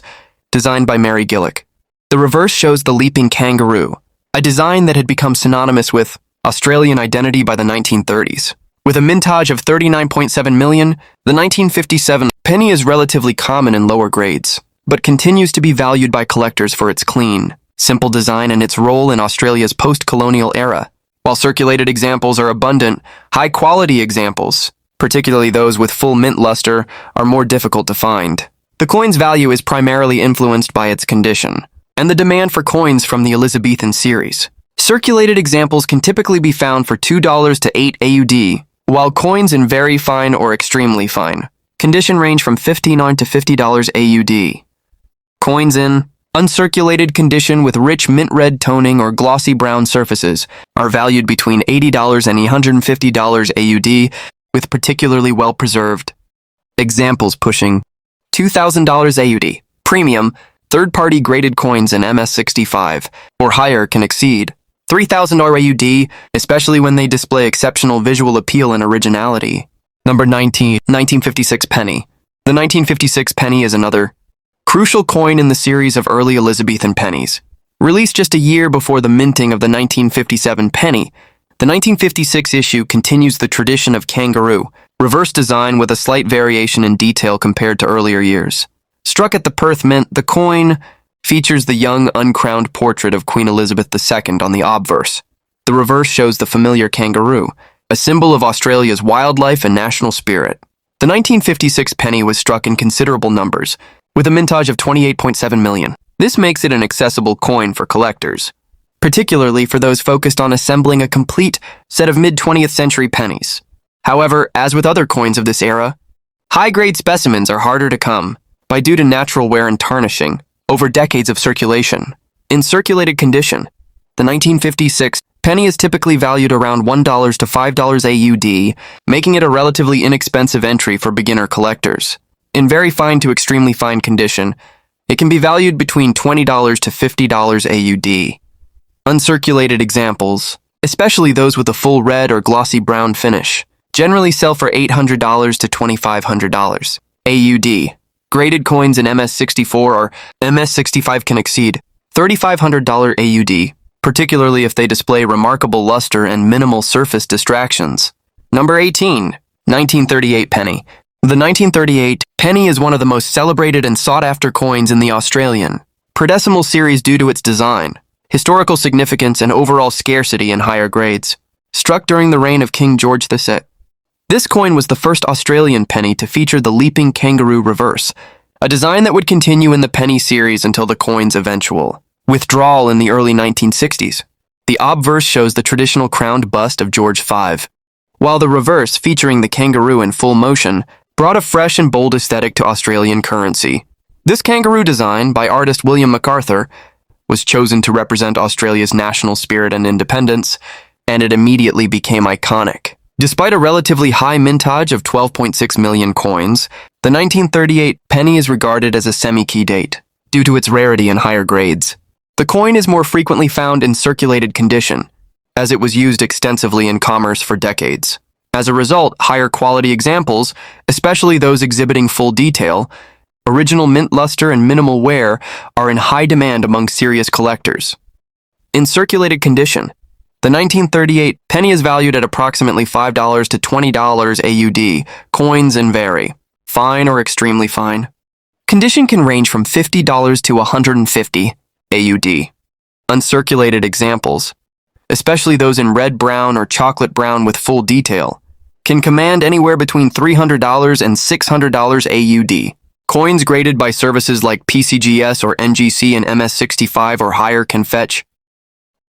designed by Mary Gillick. The reverse shows the leaping kangaroo, a design that had become synonymous with Australian identity by the 1930s. With a mintage of 39.7 million, the 1957 penny is relatively common in lower grades, but continues to be valued by collectors for its clean, simple design and its role in Australia's post-colonial era. While circulated examples are abundant, high-quality examples, particularly those with full mint luster, are more difficult to find. The coin's value is primarily influenced by its condition, and the demand for coins from the Elizabethan series. Circulated examples can typically be found for $2 to $8 AUD, while coins in very fine or extremely fine condition range from $59 to $50 AUD. Coins in uncirculated condition with rich mint red toning or glossy brown surfaces are valued between $80 and $150 AUD, with particularly well-preserved examples pushing $2,000 AUD. Premium, third-party graded coins in MS65 or higher can exceed $3,000 AUD, especially when they display exceptional visual appeal and originality. Number 19, 1956 penny. The 1956 penny is another crucial coin in the series of early Elizabethan pennies. Released just a year before the minting of the 1957 penny, the 1956 issue continues the tradition of kangaroo, reverse design with a slight variation in detail compared to earlier years. Struck at the Perth Mint, the coin features the young, uncrowned portrait of Queen Elizabeth II on the obverse. The reverse shows the familiar kangaroo, a symbol of Australia's wildlife and national spirit. The 1956 penny was struck in considerable numbers, with a mintage of 28.7 million. This makes it an accessible coin for collectors, particularly for those focused on assembling a complete set of mid-20th century pennies. However, as with other coins of this era, high-grade specimens are harder to come by due to natural wear and tarnishing over decades of circulation. In circulated condition, the 1956 penny is typically valued around $1 to $5 AUD, making it a relatively inexpensive entry for beginner collectors. In very fine to extremely fine condition, it can be valued between $20 to $50 AUD. Uncirculated examples, especially those with a full red or glossy brown finish, generally sell for $800 to $2,500 AUD. Graded coins in MS64 or MS65 can exceed $3,500 AUD, particularly if they display remarkable luster and minimal surface distractions. Number 18, 1938 penny. The 1938 penny is one of the most celebrated and sought-after coins in the Australian prodecimal series due to its design, historical significance, and overall scarcity in higher grades. Struck during the reign of King George VII. This coin was the first Australian penny to feature the leaping kangaroo reverse, a design that would continue in the penny series until the coin's eventual withdrawal in the early 1960s. The obverse shows the traditional crowned bust of George V, while the reverse, featuring the kangaroo in full motion, brought a fresh and bold aesthetic to Australian currency. This kangaroo design, by artist William MacArthur, was chosen to represent Australia's national spirit and independence, and it immediately became iconic. Despite a relatively high mintage of 12.6 million coins, the 1938 penny is regarded as a semi-key date, due to its rarity and higher grades. The coin is more frequently found in circulated condition, as it was used extensively in commerce for decades. As a result, higher quality examples, especially those exhibiting full detail, original mint luster and minimal wear, are in high demand among serious collectors. In circulated condition, the 1938 penny is valued at approximately $5 to $20 AUD. Coins and vary. Fine or extremely fine. Condition can range from $50 to $150 AUD. Uncirculated examples, especially those in red brown or chocolate brown with full detail, can command anywhere between $300 and $600 AUD. Coins graded by services like PCGS or NGC and MS65 or higher can fetch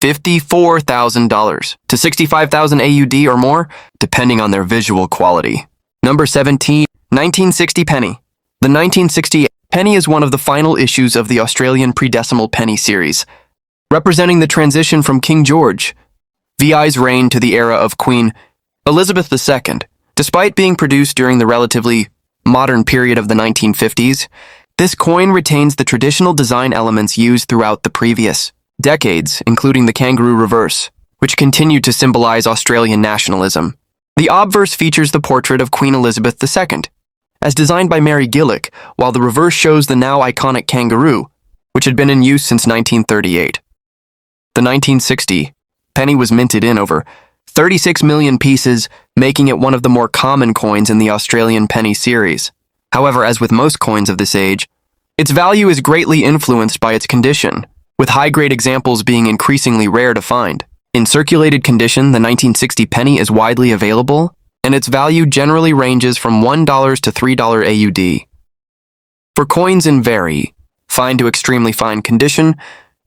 $54,000 to $65,000 AUD or more, depending on their visual quality. Number 17, 1960 penny. The 1960 penny is one of the final issues of the Australian predecimal penny series, representing the transition from King George VI's reign to the era of Queen Elizabeth II. Despite being produced during the relatively modern period of the 1950s, this coin retains the traditional design elements used throughout the previous decades, including the kangaroo reverse, which continued to symbolize Australian nationalism. The obverse features the portrait of Queen Elizabeth II, as designed by Mary Gillick, while the reverse shows the now iconic kangaroo, which had been in use since 1938. The 1960 penny was minted in over 36 million pieces, making it one of the more common coins in the Australian penny series. However, as with most coins of this age, its value is greatly influenced by its condition, with high-grade examples being increasingly rare to find. In circulated condition, the 1960 penny is widely available, and its value generally ranges from $1 to $3 AUD. For coins in very fine to extremely fine condition,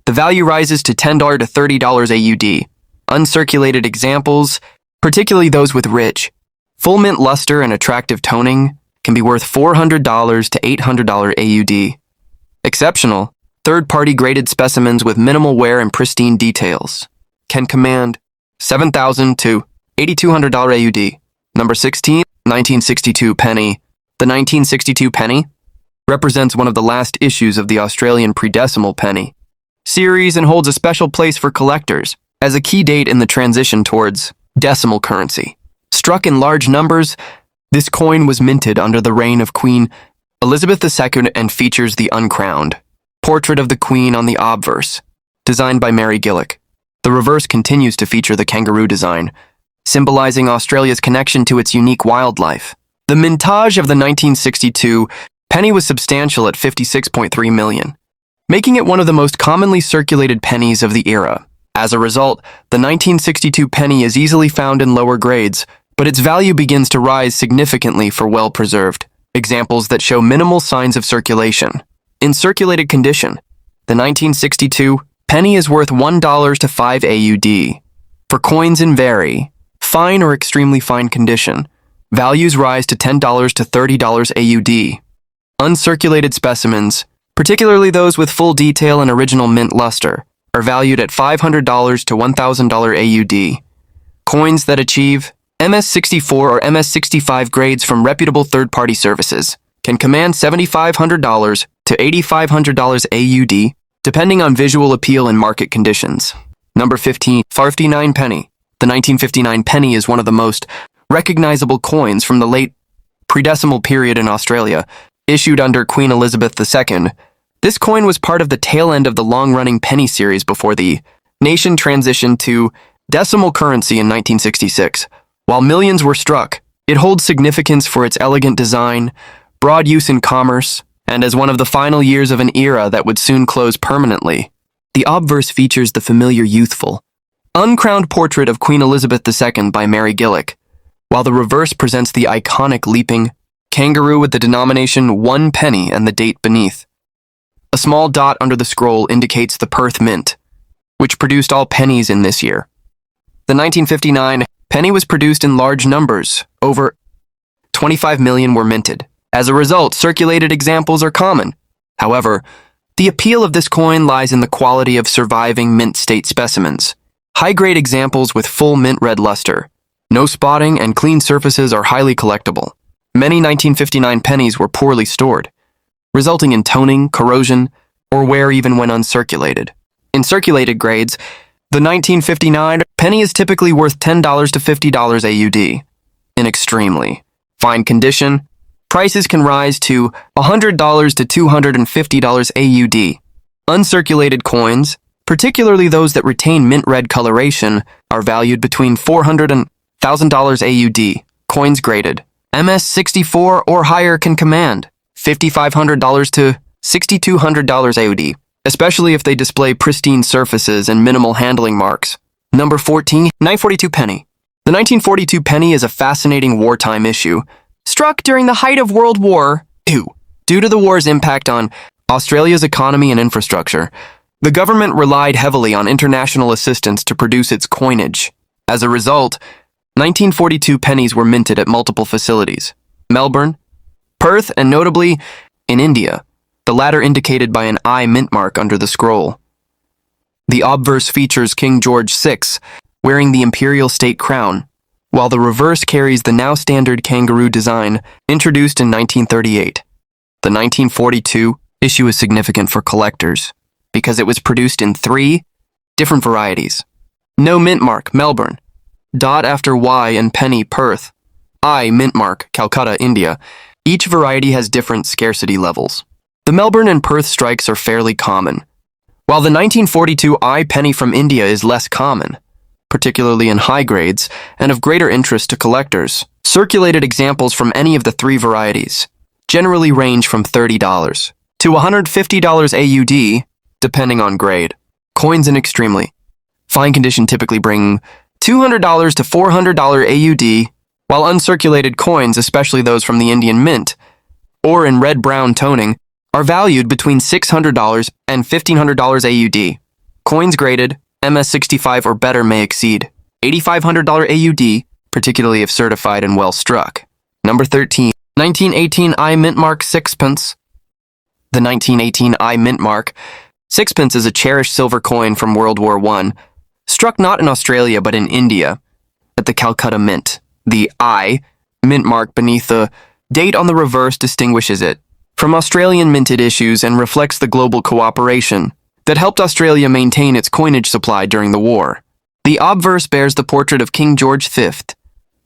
the value rises to $10 to $30 AUD. Uncirculated examples, particularly those with rich, full mint luster and attractive toning, can be worth $400 to $800 AUD. Exceptional, third-party graded specimens with minimal wear and pristine details can command $7,000 to $8,200 AUD. Number 16, 1962 penny. The 1962 penny represents one of the last issues of the Australian predecimal penny series and holds a special place for collectors as a key date in the transition towards decimal currency. Struck in large numbers, this coin was minted under the reign of Queen Elizabeth II and features the uncrowned portrait of the Queen on the obverse, designed by Mary Gillick. The reverse continues to feature the kangaroo design, symbolizing Australia's connection to its unique wildlife. The mintage of the 1962 penny was substantial at 56.3 million, making it one of the most commonly circulated pennies of the era. As a result, the 1962 penny is easily found in lower grades, but its value begins to rise significantly for well-preserved examples that show minimal signs of circulation. In circulated condition, the 1962 penny is worth $1 to $5 AUD. For coins in very fine or extremely fine condition, Values rise to $10 to $30 AUD. Uncirculated specimens, particularly those with full detail and original mint luster, are valued at $500 to $1,000 AUD. Coins that achieve MS64 or MS65 grades from reputable third-party services can command $7,500 to $8,500 AUD, depending on visual appeal and market conditions. Number 15, 59 penny. The 1959 penny is one of the most recognizable coins from the late pre-decimal period in Australia, issued under Queen Elizabeth II. This coin was part of the tail end of the long-running penny series before the nation transitioned to decimal currency in 1966. While millions were struck, it holds significance for its elegant design, broad use in commerce, and as one of the final years of an era that would soon close permanently. The obverse features the familiar youthful, uncrowned portrait of Queen Elizabeth II by Mary Gillick, while the reverse presents the iconic leaping kangaroo with the denomination 1 penny and the date beneath. A small dot under the scroll indicates the Perth Mint, which produced all pennies in this year. The 1959 penny was produced in large numbers. Over 25 million were minted. As a result, circulated examples are common. However, the appeal of this coin lies in the quality of surviving mint state specimens. High-grade examples with full mint red luster, no spotting, and clean surfaces are highly collectible. Many 1959 pennies were poorly stored, resulting in toning, corrosion, or wear even when uncirculated. In circulated grades, the 1959 penny is typically worth $10 to $50 AUD. In extremely fine condition, prices can rise to $100 to $250 AUD. Uncirculated coins, particularly those that retain mint red coloration, are valued between $400 and $1,000 AUD. Coins graded MS64 or higher can command $5,500 to $6,200 AUD, especially if they display pristine surfaces and minimal handling marks. Number 14, 1942 penny. The 1942 penny is a fascinating wartime issue, struck during the height of World War II. Due to the war's impact on Australia's economy and infrastructure, the government relied heavily on international assistance to produce its coinage. As a result, 1942 pennies were minted at multiple facilities: Melbourne, Perth, and notably in India, the latter indicated by an I mint mark under the scroll. The obverse features King George VI wearing the imperial state crown, while the reverse carries the now standard kangaroo design introduced in 1938. The 1942 issue is significant for collectors because it was produced in 3 different varieties. No mint mark, Melbourne. Dot after Y and penny, Perth. I mint mark, Calcutta, India. Each variety has different scarcity levels. The Melbourne and Perth strikes are fairly common, while the 1942 I penny from India is less common, particularly in high grades, and of greater interest to collectors. Circulated examples from any of the 3 varieties generally range from $30 to $150 AUD, depending on grade. Coins in extremely fine condition typically bring $200 to $400 AUD, while uncirculated coins, especially those from the Indian Mint, or in red-brown toning, are valued between $600 and $1,500 AUD. Coins graded MS65 or better may exceed $8,500 AUD, particularly if certified and well struck. Number 13, 1918 I Mintmark Sixpence. The 1918 I Mintmark Sixpence is a cherished silver coin from World War I, struck not in Australia but in India, at the Calcutta Mint. The I mint mark beneath the date on the reverse distinguishes it from Australian minted issues and reflects the global cooperation that helped Australia maintain its coinage supply during the war. The obverse bears the portrait of King George V,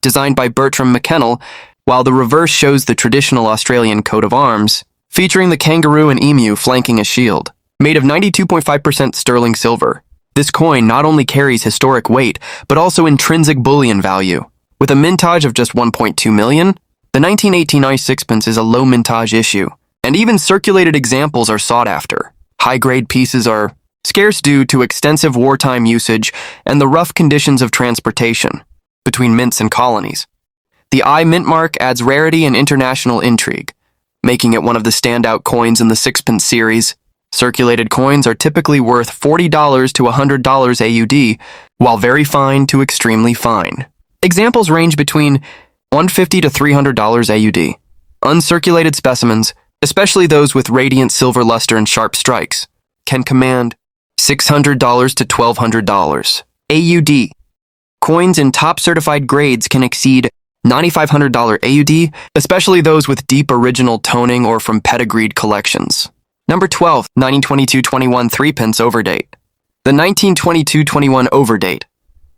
designed by Bertram McKennell, while the reverse shows the traditional Australian coat of arms, featuring the kangaroo and emu flanking a shield. Made of 92.5% sterling silver, this coin not only carries historic weight, but also intrinsic bullion value. With a mintage of just 1.2 million, the 1918 I Sixpence is a low mintage issue, and even circulated examples are sought after. High-grade pieces are scarce due to extensive wartime usage and the rough conditions of transportation between mints and colonies. The I mint mark adds rarity and international intrigue, making it one of the standout coins in the sixpence series. Circulated coins are typically worth $40 to $100 AUD, while very fine to extremely fine. Examples range between $150 to $300 AUD. Uncirculated specimens, especially those with radiant silver luster and sharp strikes, can command $600 to $1,200 AUD. Coins in top certified grades can exceed $9,500 AUD, especially those with deep original toning or from pedigreed collections. Number 12, 1922-21 threepence overdate. The 1922-21 overdate.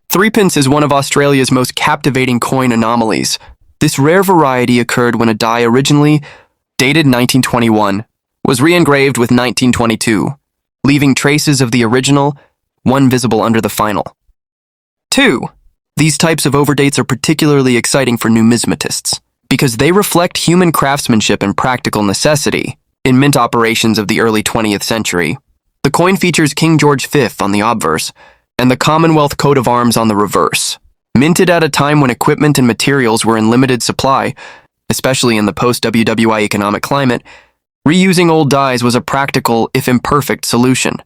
Threepence is one of Australia's most captivating coin anomalies. This rare variety occurred when a die originally dated 1921 was re-engraved with 1922, leaving traces of the original, one visible under the final. 2. These types of overdates are particularly exciting for numismatists because they reflect human craftsmanship and practical necessity in mint operations of the early 20th century. The coin features King George V on the obverse and the Commonwealth coat of arms on the reverse. Minted at a time when equipment and materials were in limited supply, especially in the post-WWI economic climate, reusing old dies was a practical, if imperfect, solution.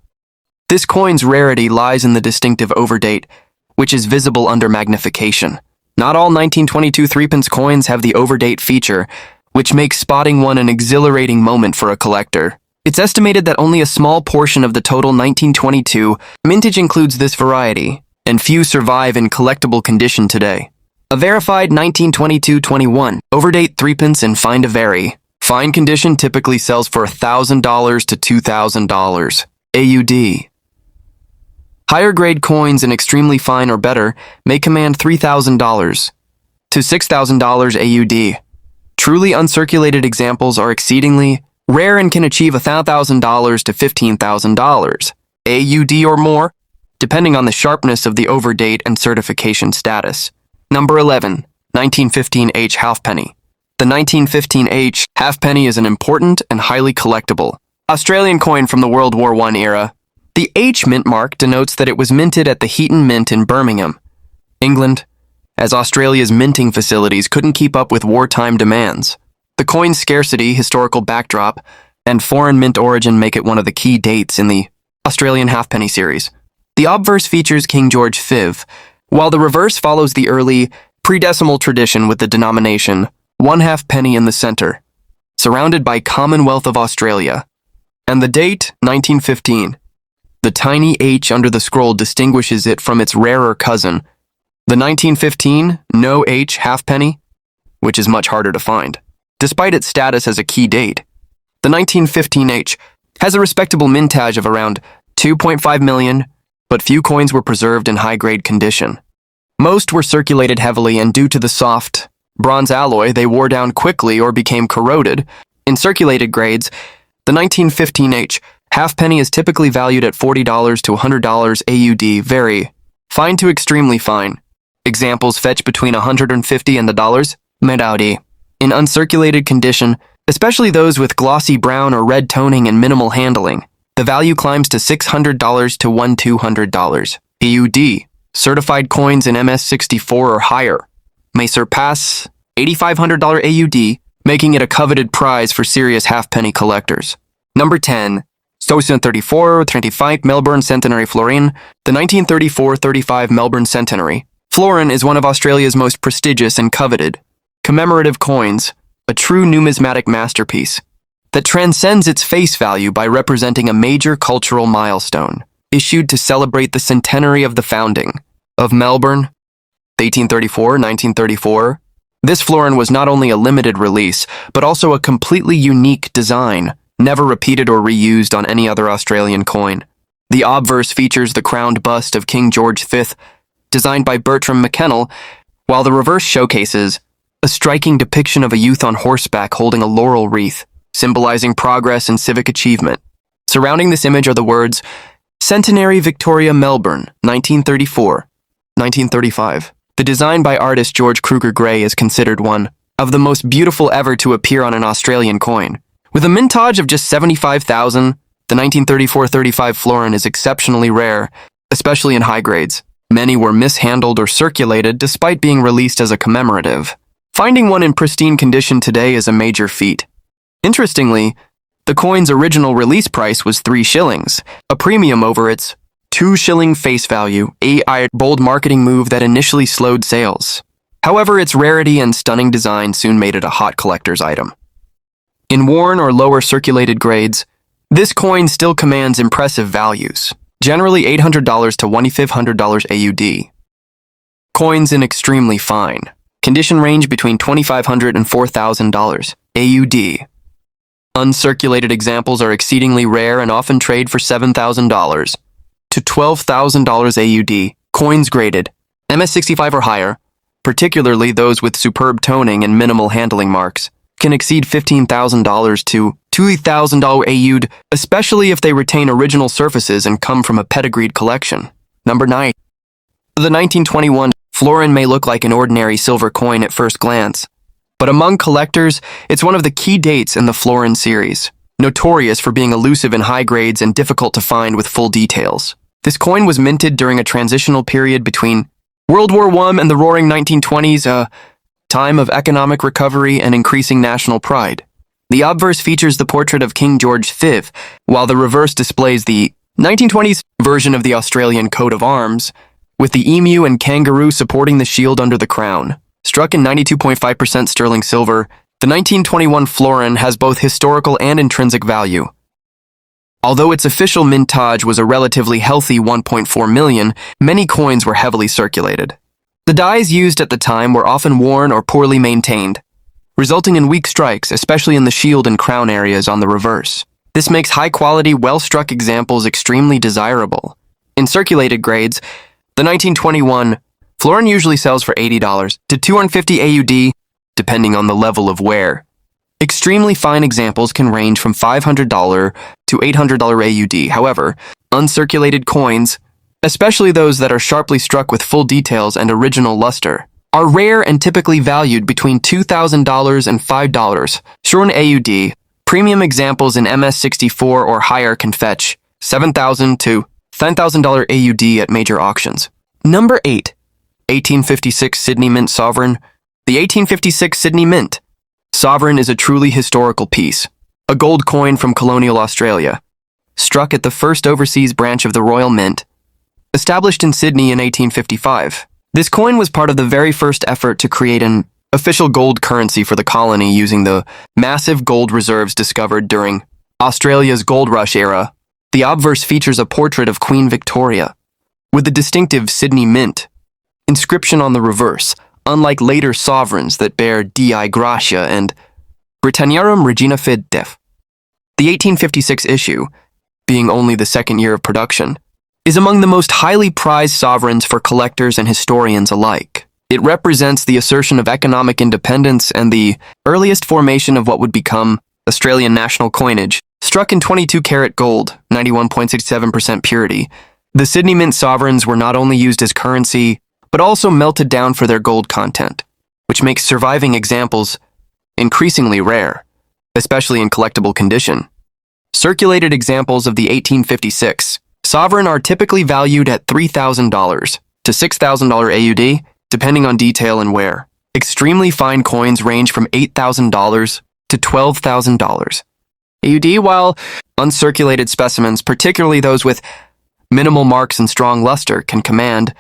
This coin's rarity lies in the distinctive overdate, which is visible under magnification. Not all 1922 threepence coins have the overdate feature, which makes spotting one an exhilarating moment for a collector. It's estimated that only a small portion of the total 1922 mintage includes this variety, and few survive in collectible condition today. A verified 1922-21 overdate threepence in fine to vary. Fine condition typically sells for $1,000 to $2,000 AUD. Higher grade coins in extremely fine or better may command $3,000 to $6,000 AUD. Truly uncirculated examples are exceedingly rare and can achieve $1,000 to $15,000 AUD or more, depending on the sharpness of the overdate and certification status. Number 11, 1915 H halfpenny. The 1915 H halfpenny is an important and highly collectible Australian coin from the World War I era. The H mint mark denotes that it was minted at the Heaton Mint in Birmingham, England, as Australia's minting facilities couldn't keep up with wartime demands. The coin's scarcity, historical backdrop, and foreign mint origin make it one of the key dates in the Australian halfpenny series. The obverse features King George V, while the reverse follows the early pre-decimal tradition with the denomination 1/2 penny in the center, surrounded by Commonwealth of Australia. And the date, 1915. The tiny H under the scroll distinguishes it from its rarer cousin, the 1915 no H halfpenny, which is much harder to find. Despite its status as a key date, the 1915 H has a respectable mintage of around 2.5 million, but few coins were preserved in high-grade condition. Most were circulated heavily, and due to the soft bronze alloy, they wore down quickly or became corroded. In circulated grades, the 1915 H halfpenny is typically valued at $40 to $100 AUD, very fine to extremely fine. Examples fetch between $150 and the dollars AUD. In uncirculated condition, especially those with glossy brown or red toning and minimal handling, the value climbs to $600 to $1,200 AUD. Certified coins in MS64 or higher may surpass $8,500 AUD, making it a coveted prize for serious halfpenny collectors. Number 10. 1934-35 Melbourne Centenary florin. The 1934-35 Melbourne Centenary florin is one of Australia's most prestigious and coveted commemorative coins, a true numismatic masterpiece that transcends its face value by representing a major cultural milestone, issued to celebrate the centenary of the founding of Melbourne, 1834-1934. This florin was not only a limited release, but also a completely unique design, never repeated or reused on any other Australian coin. The obverse features the crowned bust of King George V, designed by Bertram McKennell, while the reverse showcases a striking depiction of a youth on horseback holding a laurel wreath, symbolizing progress and civic achievement. Surrounding this image are the words, Centenary Victoria Melbourne, 1934-1935. The design by artist George Kruger Gray is considered one of the most beautiful ever to appear on an Australian coin. With a mintage of just 75,000, the 1934-35 florin is exceptionally rare, especially in high grades. Many were mishandled or circulated despite being released as a commemorative. Finding one in pristine condition today is a major feat. Interestingly, the coin's original release price was 3 shillings, a premium over its 2 shilling face value, a bold marketing move that initially slowed sales. However, its rarity and stunning design soon made it a hot collector's item. In worn or lower circulated grades, this coin still commands impressive values, generally $800 to $2,500 AUD. Coins in extremely fine condition range between $2,500 and $4,000 AUD. Uncirculated examples are exceedingly rare and often trade for $7,000 to $12,000 AUD. Coins graded MS65 or higher, particularly those with superb toning and minimal handling marks, can exceed $15,000 to $2,000 AUD, especially if they retain original surfaces and come from a pedigreed collection. Number 9. The 1921 florin may look like an ordinary silver coin at first glance, but among collectors, it's one of the key dates in the florin series, notorious for being elusive in high grades and difficult to find with full details. This coin was minted during a transitional period between World War I and the Roaring 1920s, a time of economic recovery and increasing national pride. The obverse features the portrait of King George V, while the reverse displays the 1920s version of the Australian coat of arms, with the emu and kangaroo supporting the shield under the crown. Struck in 92.5% sterling silver, the 1921 florin has both historical and intrinsic value. Although its official mintage was a relatively healthy 1.4 million, many coins were heavily circulated. The dies used at the time were often worn or poorly maintained, resulting in weak strikes, especially in the shield and crown areas on the reverse. This makes high-quality, well-struck examples extremely desirable. In circulated grades, the 1921 florin usually sells for $80 to $250 AUD, depending on the level of wear. Extremely fine examples can range from $500 to $800 AUD. However, uncirculated coins, especially those that are sharply struck with full details and original luster, are rare and typically valued between $2,000 and $5. Shorn AUD, premium examples in MS64 or higher can fetch $7,000 to $10,000 AUD at major auctions. Number 8. 1856 Sydney Mint Sovereign. The 1856 Sydney Mint Sovereign is a truly historical piece, a gold coin from colonial Australia, struck at the first overseas branch of the Royal Mint, established in Sydney in 1855. This coin was part of the very first effort to create an official gold currency for the colony using the massive gold reserves discovered during Australia's gold rush era. The obverse features a portrait of Queen Victoria, with the distinctive Sydney Mint inscription on the reverse, unlike later sovereigns that bear Dei Gratia and Britanniarum Regina Fid Def. The 1856 issue, being only the second year of production, is among the most highly prized sovereigns for collectors and historians alike. It represents the assertion of economic independence and the earliest formation of what would become Australian national coinage. Struck in 22-karat gold, 91.67% purity, the Sydney Mint sovereigns were not only used as currency, but also melted down for their gold content, which makes surviving examples increasingly rare, especially in collectible condition. Circulated examples of the 1856 sovereign are typically valued at $3,000 to $6,000 AUD, depending on detail and wear. Extremely fine coins range from $8,000 to $12,000 AUD, while uncirculated specimens, particularly those with minimal marks and strong luster, can command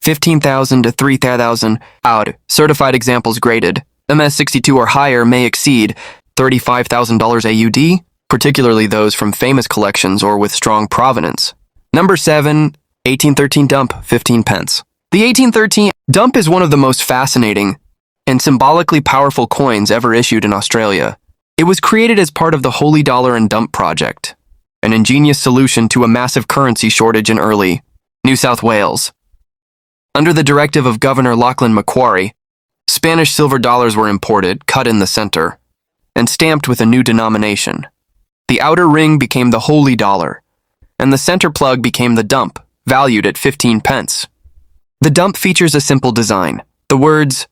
$15,000 to $3,000 AUD. Certified examples graded MS62 or higher may exceed $35,000 AUD, particularly those from famous collections or with strong provenance. Number 7. 1813 Dump, 15 pence. The 1813 Dump is one of the most fascinating and symbolically powerful coins ever issued in Australia. It was created as part of the Holy Dollar and Dump project, an ingenious solution to a massive currency shortage in early New South Wales. Under the directive of Governor Lachlan Macquarie, Spanish silver dollars were imported, cut in the center, and stamped with a new denomination. The outer ring became the Holy Dollar, and the center plug became the Dump, valued at 15 pence. The Dump features a simple design. The words,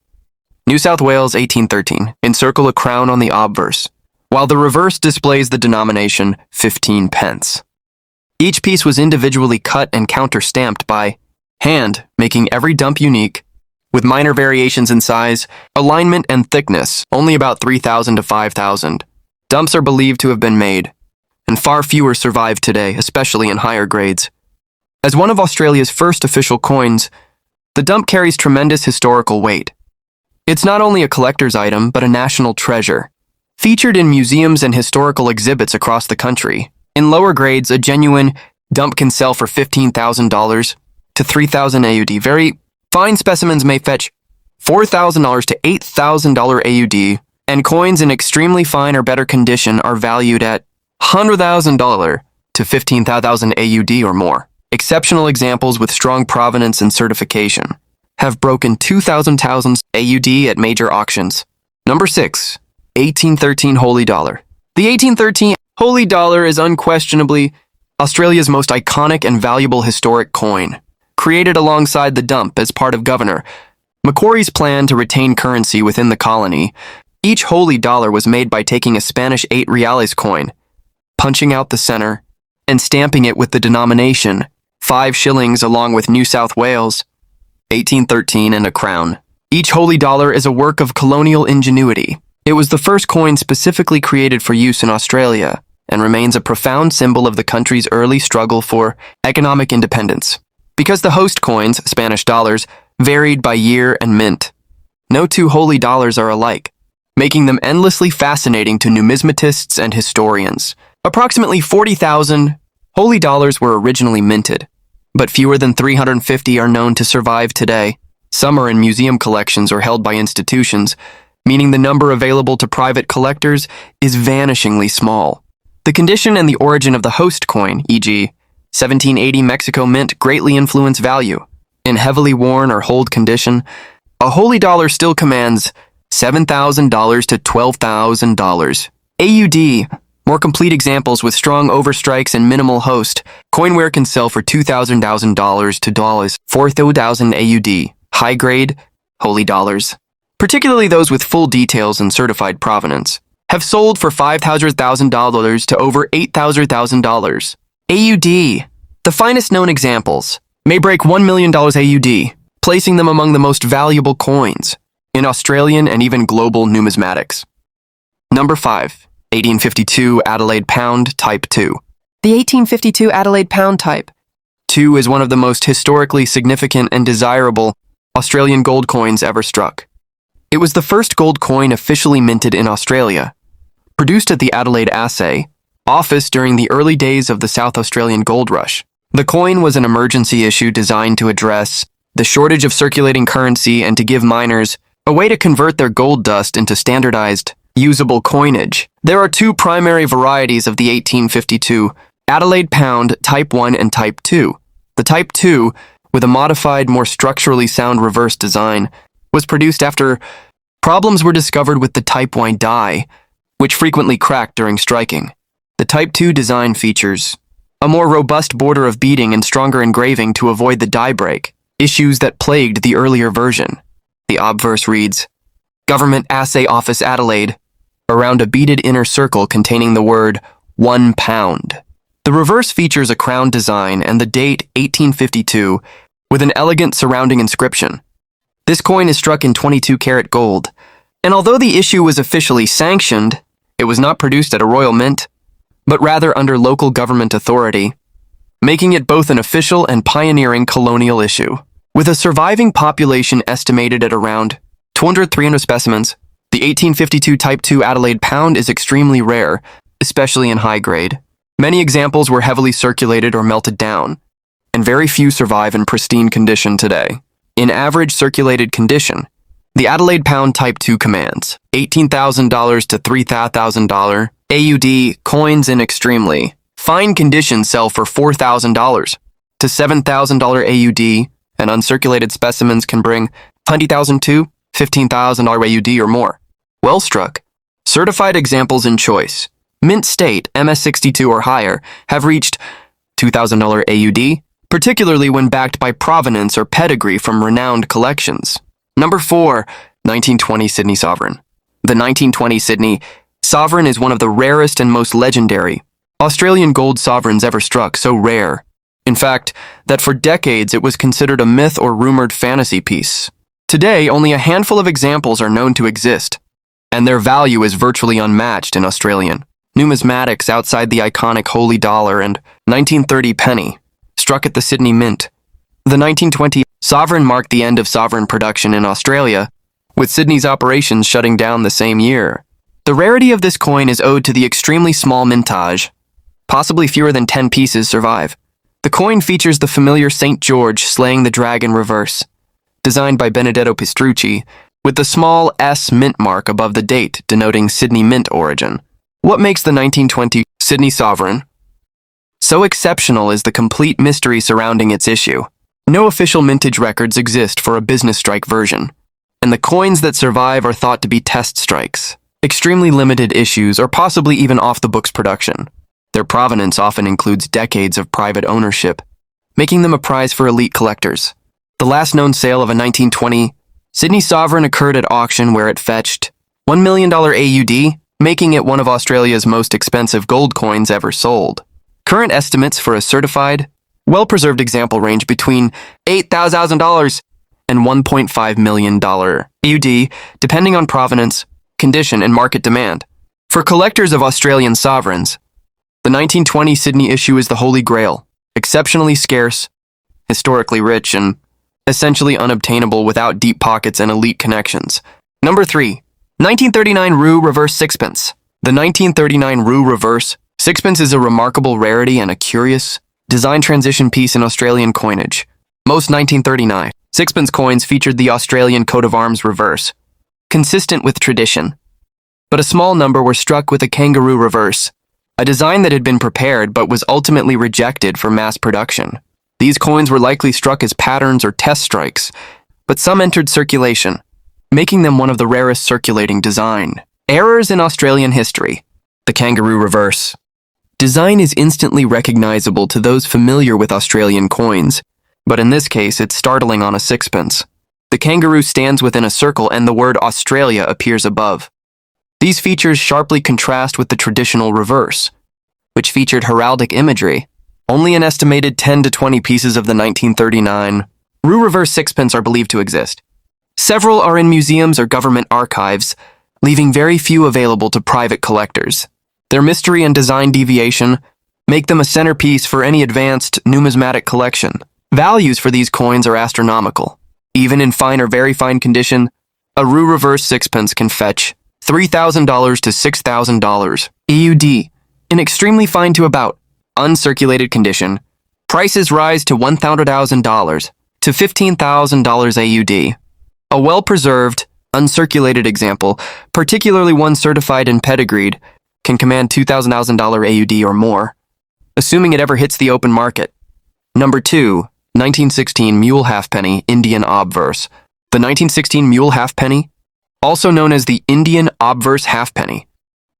New South Wales 1813, encircle a crown on the obverse, while the reverse displays the denomination 15 pence. Each piece was individually cut and counter-stamped by hand, making every dump unique, with minor variations in size, alignment, and thickness, only about 3,000 to 5,000. Dumps are believed to have been made, and far fewer survive today, especially in higher grades. As one of Australia's first official coins, the Dump carries tremendous historical weight. It's not only a collector's item, but a national treasure. Featured in museums and historical exhibits across the country. In lower grades, a genuine dump can sell for $15,000 to $3,000 AUD. Very fine specimens may fetch $4,000 to $8,000 AUD, and coins in extremely fine or better condition are valued at $100,000 to $15,000 AUD or more. Exceptional examples with strong provenance and certification have broken 2,000 AUD at major auctions. Number 6. 1813 Holy Dollar. The 1813 Holy Dollar is unquestionably Australia's most iconic and valuable historic coin, created alongside the dump as part of Governor Macquarie's plan to retain currency within the colony. Each Holy Dollar was made by taking a Spanish 8 reales coin, punching out the center, and stamping it with the denomination 5 shillings along with New South Wales 1813 and a crown. Each Holy Dollar is a work of colonial ingenuity. It was the first coin specifically created for use in Australia and remains a profound symbol of the country's early struggle for economic independence. Because the host coins, Spanish dollars, varied by year and mint, no two holy dollars are alike, making them endlessly fascinating to numismatists and historians. Approximately 40,000 holy dollars were originally minted, but fewer than 350 are known to survive today. Some are in museum collections or held by institutions, meaning the number available to private collectors is vanishingly small. The condition and the origin of the host coin, e.g., 1780 Mexico mint, greatly influence value. In heavily worn or hold condition, a holy dollar still commands $7,000 to $12,000 AUD. More complete examples with strong overstrikes and minimal host coinware can sell for $2,000 to $4,000 AUD. High-grade holy dollars, particularly those with full details and certified provenance, have sold for $500,000 to over $8,000 AUD. The finest known examples may break $1 million AUD, placing them among the most valuable coins in Australian and even global numismatics. Number 5. 1852 Adelaide Pound Type 2. The 1852 Adelaide Pound Type 2 is one of the most historically significant and desirable Australian gold coins ever struck. It was the first gold coin officially minted in Australia, produced at the Adelaide Assay office during the early days of the South Australian gold rush. The coin was an emergency issue designed to address the shortage of circulating currency and to give miners a way to convert their gold dust into standardized, usable coinage. There are two primary varieties of the 1852 Adelaide Pound Type 1 and Type 2. The Type 2, with a modified, more structurally sound reverse design, was produced after problems were discovered with the Type 1 die, which frequently cracked during striking. The Type 2 design features a more robust border of beading and stronger engraving to avoid the die break, issues that plagued the earlier version. The obverse reads, Government Assay Office Adelaide, around a beaded inner circle containing the word 1 pound. The reverse features a crown design and the date 1852 with an elegant surrounding inscription. This coin is struck in 22-karat gold, and although the issue was officially sanctioned, it was not produced at a royal mint, but rather under local government authority, making it both an official and pioneering colonial issue. With a surviving population estimated at around 200-300 specimens, the 1852 Type 2 Adelaide Pound is extremely rare, especially in high grade. Many examples were heavily circulated or melted down, and very few survive in pristine condition today. In average circulated condition, the Adelaide Pound Type 2 commands $18,000 to $3,000 AUD. Coins in extremely fine condition sell for $4,000 to $7,000 AUD, and uncirculated specimens can bring $20,000 to $15,000 AUD or more. Well struck, certified examples in choice, mint state, MS62 or higher, have reached $2,000 AUD, particularly when backed by provenance or pedigree from renowned collections. Number 4. 1920 Sydney Sovereign. The 1920 Sydney Sovereign is one of the rarest and most legendary Australian gold sovereigns ever struck, so rare, in fact, that for decades it was considered a myth or rumored fantasy piece. Today, only a handful of examples are known to exist, and their value is virtually unmatched in Australian numismatics outside the iconic Holy Dollar and 1930 penny, struck at the Sydney Mint. The 1920 Sovereign marked the end of sovereign production in Australia, with Sydney's operations shutting down the same year. The rarity of this coin is owed to the extremely small mintage. Possibly fewer than 10 pieces survive. The coin features the familiar St. George slaying the dragon reverse, designed by Benedetto Pistrucci, with the small S mint mark above the date denoting Sydney mint origin. What makes the 1920 Sydney sovereign so exceptional is the complete mystery surrounding its issue. No official mintage records exist for a business strike version, and the coins that survive are thought to be test strikes, extremely limited issues, or possibly even off-the-books production. Their provenance often includes decades of private ownership, making them a prize for elite collectors. The last known sale of a 1920 Sydney sovereign occurred at auction where it fetched $1 million AUD, making it one of Australia's most expensive gold coins ever sold. Current estimates for a certified, well-preserved example range between $8,000 and $1.5 million AUD, depending on provenance, condition, and market demand. For collectors of Australian sovereigns, the 1920 Sydney issue is the holy grail, exceptionally scarce, historically rich, and essentially unobtainable without deep pockets and elite connections. Number 3. 1939 Roux Reverse Sixpence. The 1939 Roux Reverse Sixpence is a remarkable rarity and a curious, design transition piece in Australian coinage. Most 1939 sixpence coins featured the Australian coat of arms reverse, consistent with tradition. But a small number were struck with a kangaroo reverse, a design that had been prepared but was ultimately rejected for mass production. These coins were likely struck as patterns or test strikes, but some entered circulation, making them one of the rarest circulating design. Errors in Australian history. The kangaroo reverse design is instantly recognizable to those familiar with Australian coins, but in this case it's startling on a sixpence. The kangaroo stands within a circle and the word Australia appears above. These features sharply contrast with the traditional reverse, which featured heraldic imagery. Only an estimated 10 to 20 pieces of the 1939 Roux reverse sixpence are believed to exist. Several are in museums or government archives, leaving very few available to private collectors. Their mystery and design deviation make them a centerpiece for any advanced numismatic collection. Values for these coins are astronomical. Even in fine or very fine condition, a Roux reverse sixpence can fetch $3,000 to $6,000 AUD. In extremely fine to about uncirculated condition, prices rise to $1,000 to $15,000 AUD. A well-preserved, uncirculated example, particularly one certified and pedigreed, can command $2,000 AUD or more, assuming it ever hits the open market. Number 2. 1916 Mule Halfpenny Indian Obverse. The 1916 Mule Halfpenny, also known as the Indian Obverse Halfpenny,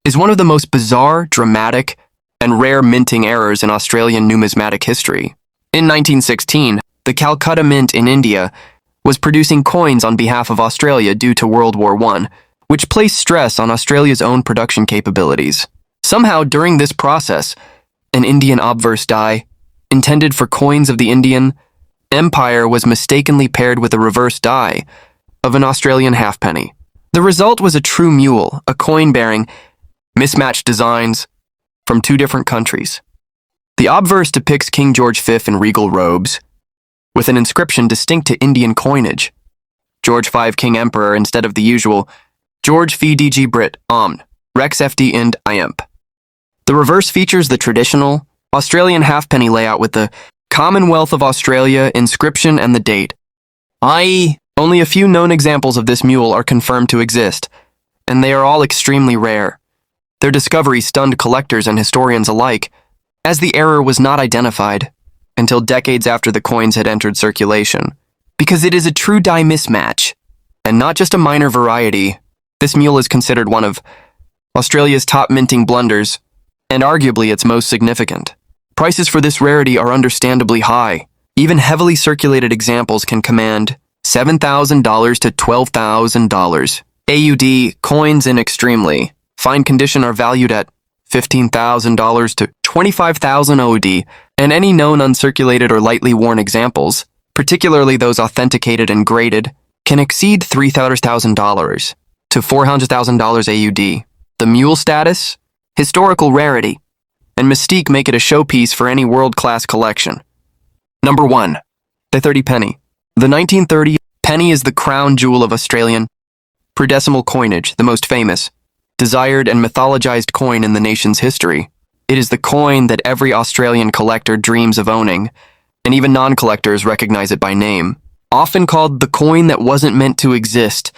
is one of the most bizarre, dramatic, and rare minting errors in Australian numismatic history. In 1916, the Calcutta Mint in India was producing coins on behalf of Australia due to World War I, which placed stress on Australia's own production capabilities. Somehow, during this process, an Indian obverse die, intended for coins of the Indian Empire, was mistakenly paired with a reverse die of an Australian halfpenny. The result was a true mule, a coin bearing mismatched designs from two different countries. The obverse depicts King George V in regal robes, with an inscription distinct to Indian coinage. George V King Emperor instead of the usual George V DG Brit Omn, Rex FD Ind IEMP. The reverse features the traditional Australian halfpenny layout with the Commonwealth of Australia inscription and the date, i.e., only a few known examples of this mule are confirmed to exist, and they are all extremely rare. Their discovery stunned collectors and historians alike, as the error was not identified until decades after the coins had entered circulation. Because it is a true die mismatch, and not just a minor variety, this mule is considered one of Australia's top minting blunders, and arguably its most significant. Prices for this rarity are understandably high. Even heavily circulated examples can command $7,000 to $12,000 AUD. Coins in extremely fine condition are valued at $15,000 to $25,000 OD, and any known uncirculated or lightly worn examples, particularly those authenticated and graded, can exceed $300,000 to $400,000 AUD. The mule status, historical rarity, and mystique make it a showpiece for any world-class collection. Number 1. The 30 penny. The 1930 penny is the crown jewel of Australian per decimal coinage, the most famous, desired and mythologized coin in the nation's history. It is the coin that every Australian collector dreams of owning, and even non-collectors recognize it by name. Often called the coin that wasn't meant to exist,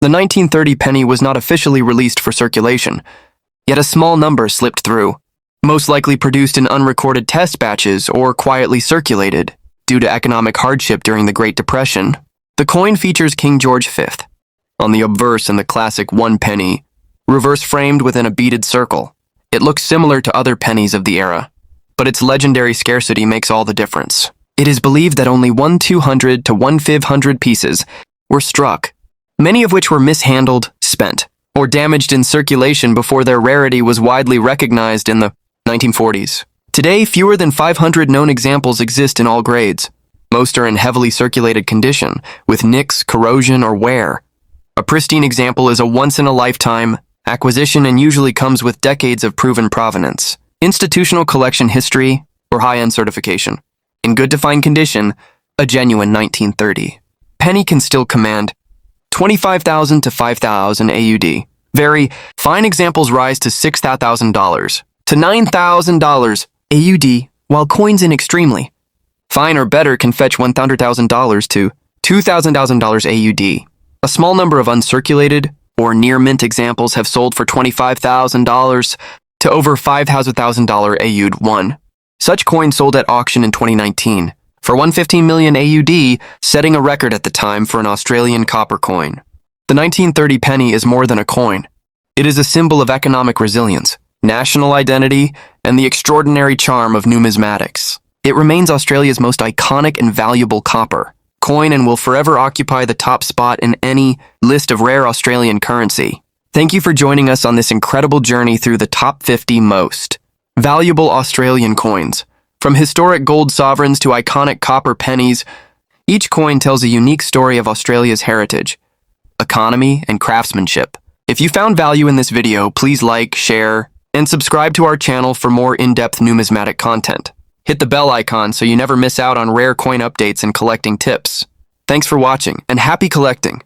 the 1930 penny was not officially released for circulation, yet a small number slipped through, most likely produced in unrecorded test batches or quietly circulated due to economic hardship during the Great Depression. The coin features King George V on the obverse and the classic 1 penny, reverse framed within a beaded circle. It looks similar to other pennies of the era, but its legendary scarcity makes all the difference. It is believed that only 1/200 to 1/500 pieces were struck, many of which were mishandled, spent, or damaged in circulation before their rarity was widely recognized in the 1940s. Today, fewer than 500 known examples exist in all grades. Most are in heavily circulated condition, with nicks, corrosion, or wear. A pristine example is a once-in-a-lifetime acquisition and usually comes with decades of proven provenance, institutional collection history, or high-end certification. In good to fine condition, a genuine 1930 penny can still command 25,000 to 5,000 AUD. Very fine examples rise to $6,000 to $9,000 AUD, while coins in extremely fine or better can fetch $100,000 to $2,000 AUD. A small number of uncirculated or near-mint examples have sold for $25,000 to over $5,000 AUD 1. Such coins sold at auction in 2019 for $115 million AUD, setting a record at the time for an Australian copper coin. The 1930 penny is more than a coin. It is a symbol of economic resilience, national identity, and the extraordinary charm of numismatics. It remains Australia's most iconic and valuable copper coin and will forever occupy the top spot in any list of rare Australian currency. Thank you for joining us on this incredible journey through the top 50 most valuable Australian coins. From historic gold sovereigns to iconic copper pennies, each coin tells a unique story of Australia's heritage, economy, and craftsmanship. If you found value in this video, please like, share, and subscribe to our channel for more in-depth numismatic content. Hit the bell icon so you never miss out on rare coin updates and collecting tips. Thanks for watching, and happy collecting!